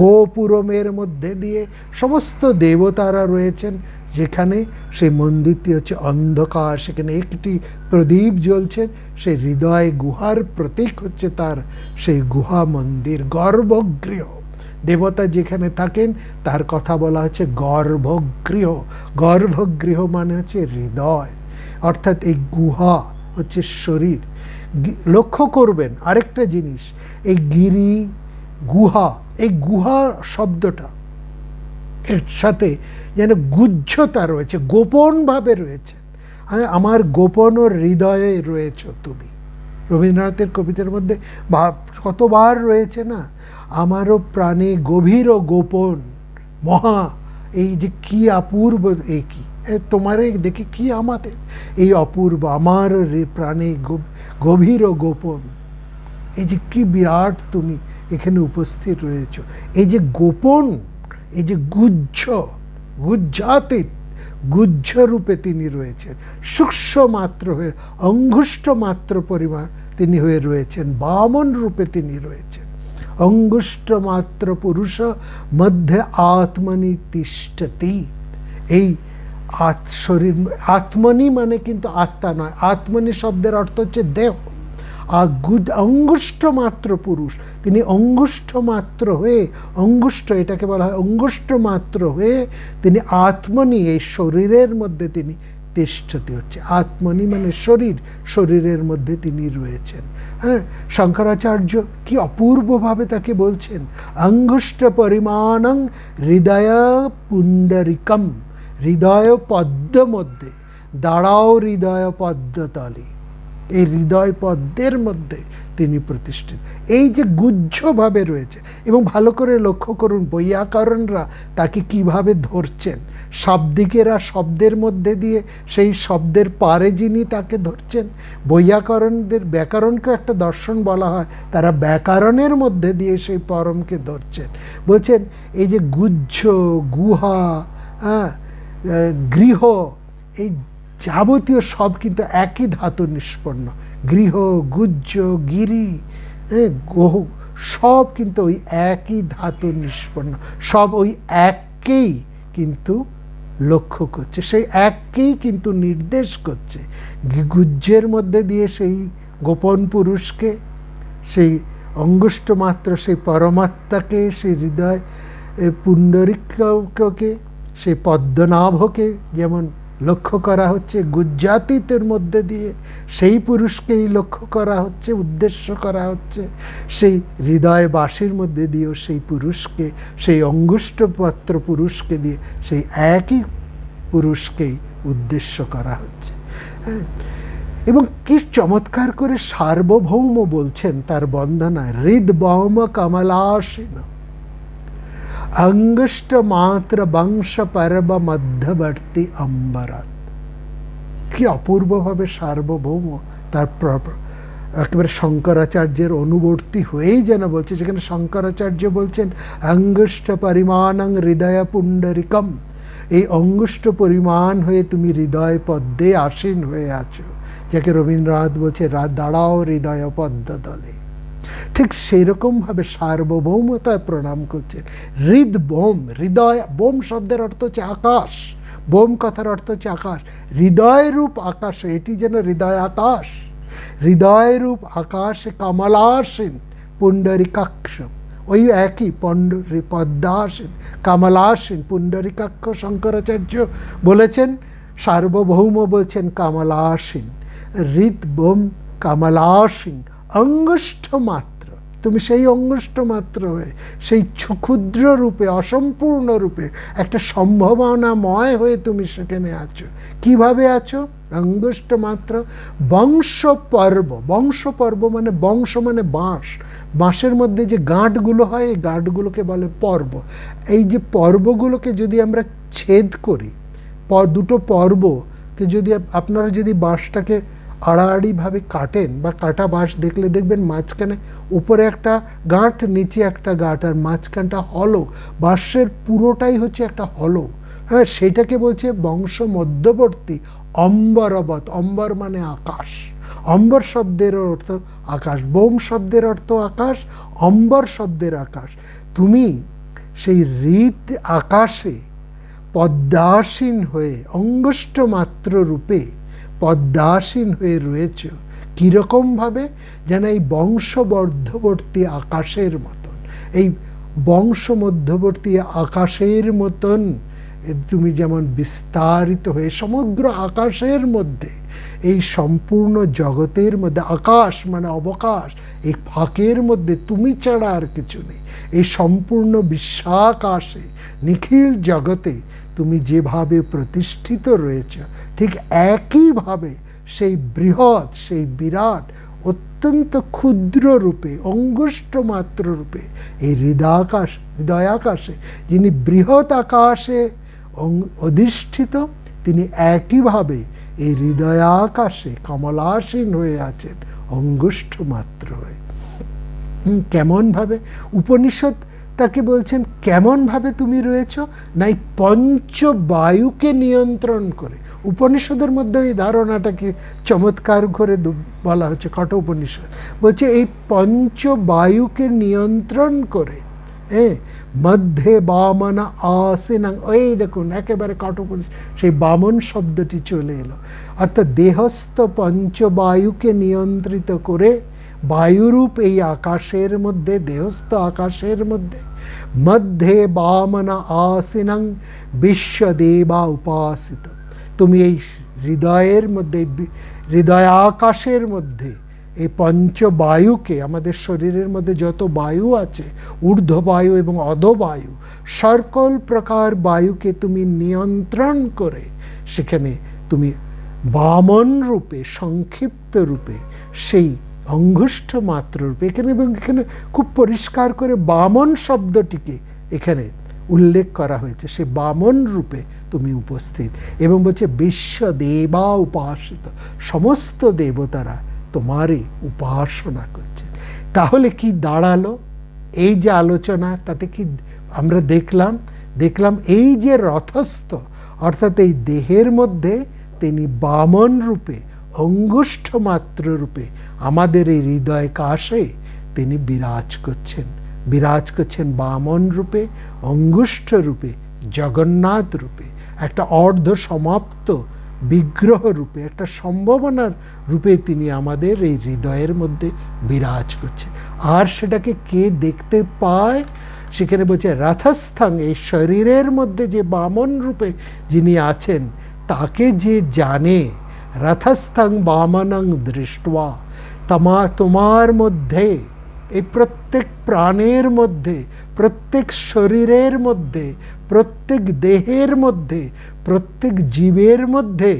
গোপুরমের মধ্যে দিয়ে সমস্ত দেবতারা রয়েছেন, যেখানে সেই মন্দিরটি হচ্ছে অন্ধকার, সেখানে একটি প্রদীপ জ্বলছে, সেই হৃদয় গুহার প্রতীক হচ্ছে তার সেই গুহা মন্দির, গর্ভগৃহ। দেবতা যেখানে থাকেন তার কথা বলা হচ্ছে গর্ভগৃহ। গর্ভগৃহ মানে হচ্ছে হৃদয়, অর্থাৎ এই গুহা হচ্ছে শরীর। লক্ষ্য করবেন আরেকটা জিনিস, এই গিরি, গুহা, এই গুহা শব্দটা এর সাথে যেন গুহ্যতা রয়েছে, গোপনভাবে রয়েছে। আমার গোপন হৃদয়ে রয়েছ তুমি, রবীন্দ্রনাথের কবিতার মধ্যে কতবার রয়েছে না, আমারও প্রাণে গভীর ও গোপন মহা, এই যে কি অপূর্ব, এই কি তোমার দেখে কি আমাদের এই অপূর্ব, আমার প্রাণে গভীর ও গোপন, এই যে কি বিরাট তুমি এখানে উপস্থিত রয়েছ। এই যে গোপন, এই যে গুহ্য, গুহ্যাতীত, গুহ্য রূপে তিনি রয়েছেন, সূক্ষ্ম মাত্র হয়ে, অঙ্গুষ্ঠ মাত্র পরিমাণ তিনি হয়ে রয়েছেন, বামন রূপে তিনি রয়েছেন। অঙ্গুষ্ঠ মাত্র পুরুষ মধ্যে আত্মনি তিষ্ঠতি। এই শরীর, আত্মনি মানে কিন্তু আত্মা নয়, আত্মনি শব্দের অর্থ হচ্ছে দেহ। আর অঙ্গুষ্ঠ মাত্র পুরুষ, তিনি অঙ্গুষ্ঠ মাত্র হয়ে, অঙ্গুষ্ঠ এটাকে বলা হয় অঙ্গুষ্ঠ মাত্র হয়ে তিনি আত্মনি, এই শরীরের মধ্যে তিনি তিষ্ঠতি হচ্ছে। আত্মনি মানে শরীর, শরীরের মধ্যে তিনি রয়েছেন। হ্যাঁ, শঙ্করাচার্য কি অপূর্বভাবে তাকে বলছেন, অঙ্গুষ্ঠ পরিমাণং হৃদয় পুণ্ডরিকম। হৃদয় পদ্ম মধ্যে দাঁড়াও, হৃদয় পদ্ম তলে, এই হৃদয় পদ্মের মধ্যে তিনি প্রতিষ্ঠিত। এই যে গুহ্যভাবে রয়েছে, এবং ভালো করে লক্ষ্য করুন বৈয়াকরণরা তাকে কিভাবে ধরছেন। শাব্দিকেরা শব্দের মধ্যে দিয়ে সেই শব্দের পারে যিনি তাকে ধরছেন। বৈয়াকরণদের, ব্যাকরণকে একটা দর্শন বলা হয়, তারা ব্যাকরণের মধ্যে দিয়ে সেই পরমকে ধরছেন। বলছেন এই যে গুহ্য, গুহা, গৃহ, এই যাবতীয় সব কিন্তু একই ধাতু নিষ্পন্ন। গৃহ, গুহ্য, গিরি, সব কিন্তু ওই একই ধাতু নিষ্পন্ন, সব ওই এককেই কিন্তু লক্ষ্য করছে, সেই এককেই কিন্তু নির্দেশ করছে। গুহ্যের মধ্যে দিয়ে সেই গোপন পুরুষকে, সেই অঙ্গুষ্ঠ মাত্র সেই পরমাত্মাকে, সেই হৃদয় পুণ্ডরিককে, সেই পদ্মনাভকে যেমন লক্ষ্য করা হচ্ছে, গুহ্যাতীতের মধ্যে দিয়ে সেই পুরুষকেই লক্ষ্য করা হচ্ছে, উদ্দেশ্য করা হচ্ছে। সেই হৃদয়বাসীর মধ্যে দিয়েও সেই পুরুষকে, সেই অঙ্গুষ্ঠপাত্র পুরুষকে দিয়ে সেই একই পুরুষকেই উদ্দেশ্য করা হচ্ছে। এবং কি চমৎকার করে সার্বভৌম বলছেন তার বন্দনায়, হৃদভৌম কমলাসীন অঙ্গুষ্ঠ মাত্র বংশ পর্ব মধ্যবর্তী অম্বরাত। কি অপূর্বভাবে সার্বভৌম তার একেবারে শঙ্করাচার্যের অনুবর্তী হয়েই যেন বলছে, যেখানে শঙ্করাচার্য বলছেন অঙ্গুষ্ঠ পরিমাণং হৃদয় পুণ্ডরিকম, এই অঙ্গুষ্ঠ পরিমাণ হয়ে তুমি হৃদয় পদ্মে আসীন হয়ে আছো, যাকে রবীন্দ্রনাথ বলছে দাঁড়াও হৃদয় পদ্ম তলে। ঠিক সেই রকমভাবে সার্বভৌমতায় প্রণাম করছেন। হৃদবোম, হৃদয়, বোম শব্দের অর্থ হচ্ছে আকাশ, বোম কথার অর্থ হচ্ছে আকাশ, হৃদয় রূপ আকাশ, এটি যেন হৃদয় আকাশ, হৃদয় রূপ আকাশে কমলাসীন পুণ্ডরিকাক্ষ, ওই একই পদ্মাসীন কমলাসীন পুণ্ডরিকাক্ষ। শঙ্করাচার্য বলেছেন, সার্বভৌম বলছেন কমলাসীন, হৃদবোম কমলাসীন অঙ্গুষ্ঠ মাত্র, তুমি সেই অঙ্গুষ্ঠ মাত্র হয়ে, সেই ক্ষুদ্র রূপে, অসম্পূর্ণ রূপে, একটা সম্ভাবনাময় হয়ে তুমি সেখানে আছো। কিভাবে আছো? অঙ্গুষ্ঠ মাত্র বংশ পর্ব, বংশ পর্ব মানে বংশ মানে বাঁশ, বাঁশের মধ্যে যে গাঁটগুলো হয় এই গাঁটগুলোকে বলে পর্ব। এই যে পর্বগুলোকে যদি আমরা ছেদ করি, দুটো পর্বকে যদি আপনারা যদি বাঁশটাকে আড়াআড়িভাবে কাটেন বা কাটা বাঁশ দেখলে দেখবেন মাঝখানে উপরে একটা গাঁট, নিচে একটা গাঁট, আর মাঝখানটা হলো, বাঁশের পুরোটাই হচ্ছে একটা হলো। হ্যাঁ, সেটাকে বলছে বংশ মধ্যবর্তী অম্বরবৎ। অম্বর মানে আকাশ, অম্বর শব্দের অর্থ আকাশ, বোম শব্দের অর্থ আকাশ, অম্বর শব্দের আকাশ। তুমি সেই হৃদ আকাশে পদ্মাসীন হয়ে অঙ্গুষ্ঠ মাত্র রূপে পদ্মাসীন হয়ে রয়েছ। কীরকম ভাবে? যেন এই বংশমধ্যবর্তী আকাশের মতন, এই বংশমধ্যবর্তী আকাশের মতন তুমি যেমন বিস্তারিত হয়ে সমগ্র আকাশের মধ্যে, এই সম্পূর্ণ জগতের মধ্যে, আকাশ মানে অবকাশ, এই ফাঁকের মধ্যে তুমি ছাড়া আর কিছু নেই। এই সম্পূর্ণ বিশ্বাকাশে নিখিল জগতে তুমি যেভাবে প্রতিষ্ঠিত রয়েছ, ঠিক একইভাবে সেই বৃহৎ, সেই বিরাট, অত্যন্ত ক্ষুদ্র রূপে, অঙ্গুষ্ঠ মাত্র রূপে এই হৃদয়াকাশে যিনি বৃহৎ আকাশে অধিষ্ঠিত, তিনি একইভাবে এই হৃদয়াকাশে কমলাসীন হয়ে আছেন অঙ্গুষ্ঠ মাত্র হয়ে। কেমন ভাবে? উপনিষদ তাকে বলছেন কেমন ভাবে তুমি রয়েছ? না এই পঞ্চবায়ুকে নিয়ন্ত্রণ করে। উপনিষদের মধ্যে এই ধারণাটাকে চমৎকার করে বলা হচ্ছে। কঠ উপনিষদ বলছে এই পঞ্চবায়ুকে নিয়ন্ত্রণ করে, মধ্যে বামন আসিনাং, ওই দেখুন একেবারে কঠ উপনিষদ সেই বামন শব্দটি চলে এলো। অর্থাৎ দেহস্থ পঞ্চবায়ুকে নিয়ন্ত্রিত করে বায়ুরূপ এই আকাশের মধ্যে, দেহস্থ আকাশের মধ্যে মধ্যে বামন আসিনাং বিশ্বদেবা উপাসিত, তুমি এই হৃদয়ের মধ্যে, হৃদয়াকাশের মধ্যে এই পঞ্চবায়ুকে, আমাদের শরীরের মধ্যে যত বায়ু আছে, ঊর্ধ্ববায়ু এবং অধোবায়ু, সকল প্রকার বায়ুকে তুমি নিয়ন্ত্রণ করে সেখানে তুমি বামন রূপে, সংক্ষিপ্ত রূপে, সেই অঙ্গুষ্ঠ মাত্র রূপে, এখানে এবং এখানে খুব পরিষ্কার করে বামন শব্দটিকে এখানে উল্লেখ করা হয়েছে। সে বামন রূপে তুমি উপস্থিত, এবং বলছে বিশ্বদেবা উপাসিত, সমস্ত দেবতারা তোমারই উপাসনা করছে। তাহলে কি দাঁড়ালো এই যে আলোচনা? তাতে কি আমরা দেখলাম এই যে রথস্থ, অর্থাৎ এই দেহের মধ্যে তিনি বামন রূপে, অঙ্গুষ্ঠ মাত্র রূপে আমাদের এই হৃদয় কাশে তিনি বিরাজ করছেন বামন রূপে, অঙ্গুষ্ঠ রূপে, জগন্নাথ রূপে, একটা অর্ধ সমাপ্ত বিগ্রহ রূপে, একটা সম্ভাবনার রূপে তিনি আমাদের এই হৃদয়ের মধ্যে বিরাজ করছেন। আর সেটাকে কে দেখতে পায়? সেখানে বলছে রথস্থং, এই শরীরের মধ্যে যে বামন রূপে যিনি আছেন তাকে যে জানে, রথস্থং বামনং দৃষ্ট্বা, তোমার মধ্যে, এই প্রত্যেক প্রাণের মধ্যে, প্রত্যেক শরীরের মধ্যে, প্রত্যেক দেহের মধ্যে, প্রত্যেক জীবের মধ্যে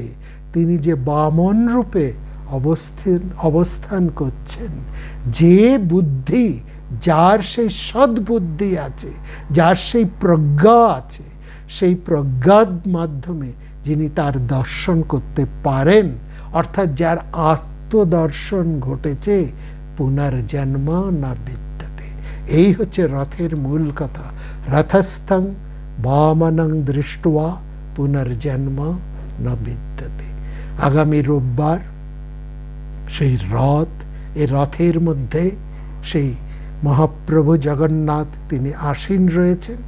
তিনি যে বামন রূপে অবস্থান করছেন, যে বুদ্ধি, যার সেই সদ্বুদ্ধি আছে, যার সেই প্রজ্ঞা আছে, সেই প্রজ্ঞার মাধ্যমে যিনি তার দর্শন করতে পারেন, অর্থাৎ যার আত্মদর্শন ঘটেছে, পুনর্জন্ম না বিদ্যতে। এই হচ্ছে রথের মূল কথা। রথস্থং বামনং দৃষ্ট্বা পুনর্জন্ম না বিদ্যতে। আগামী রোববার সেই রথ, এই রথের মধ্যে সেই মহাপ্রভু জগন্নাথ তিনি আসীন রয়েছেন,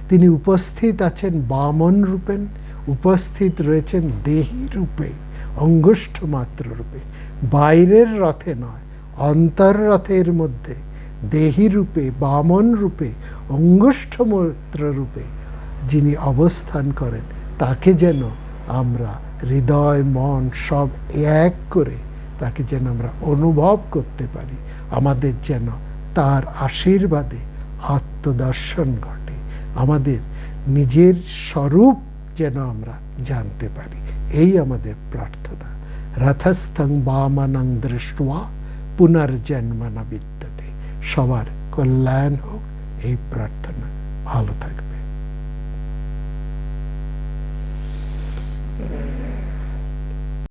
তিনি উপস্থিত আছেন বামন রূপেন, উপস্থিত রয়েছেন দেহী রূপে, অঙ্গুষ্ঠ মাত্র রূপে, বাইরের রথে নয়, অন্তর্রথের মধ্যে দেহী রূপে, বামন রূপে, অঙ্গুষ্ঠ মাত্র রূপে যিনি অবস্থান করেন, তাকে যেন আমরা হৃদয় মন সব এক করে তাকে যেন আমরা অনুভব করতে পারি, আমাদের যেন তার আশীর্বাদে আত্মদর্শন ঘটে, আমাদের নিজের স্বরূপ যেন আমরা জানতে পারি। এই আমাদের প্রার্থনা। রথস্থং বামনং দৃষ্ট্বা পুনর্জন্ম না বিদ্যতে। সবার কল্যাণ হোক, এই প্রার্থনা। ভালো থাকবে।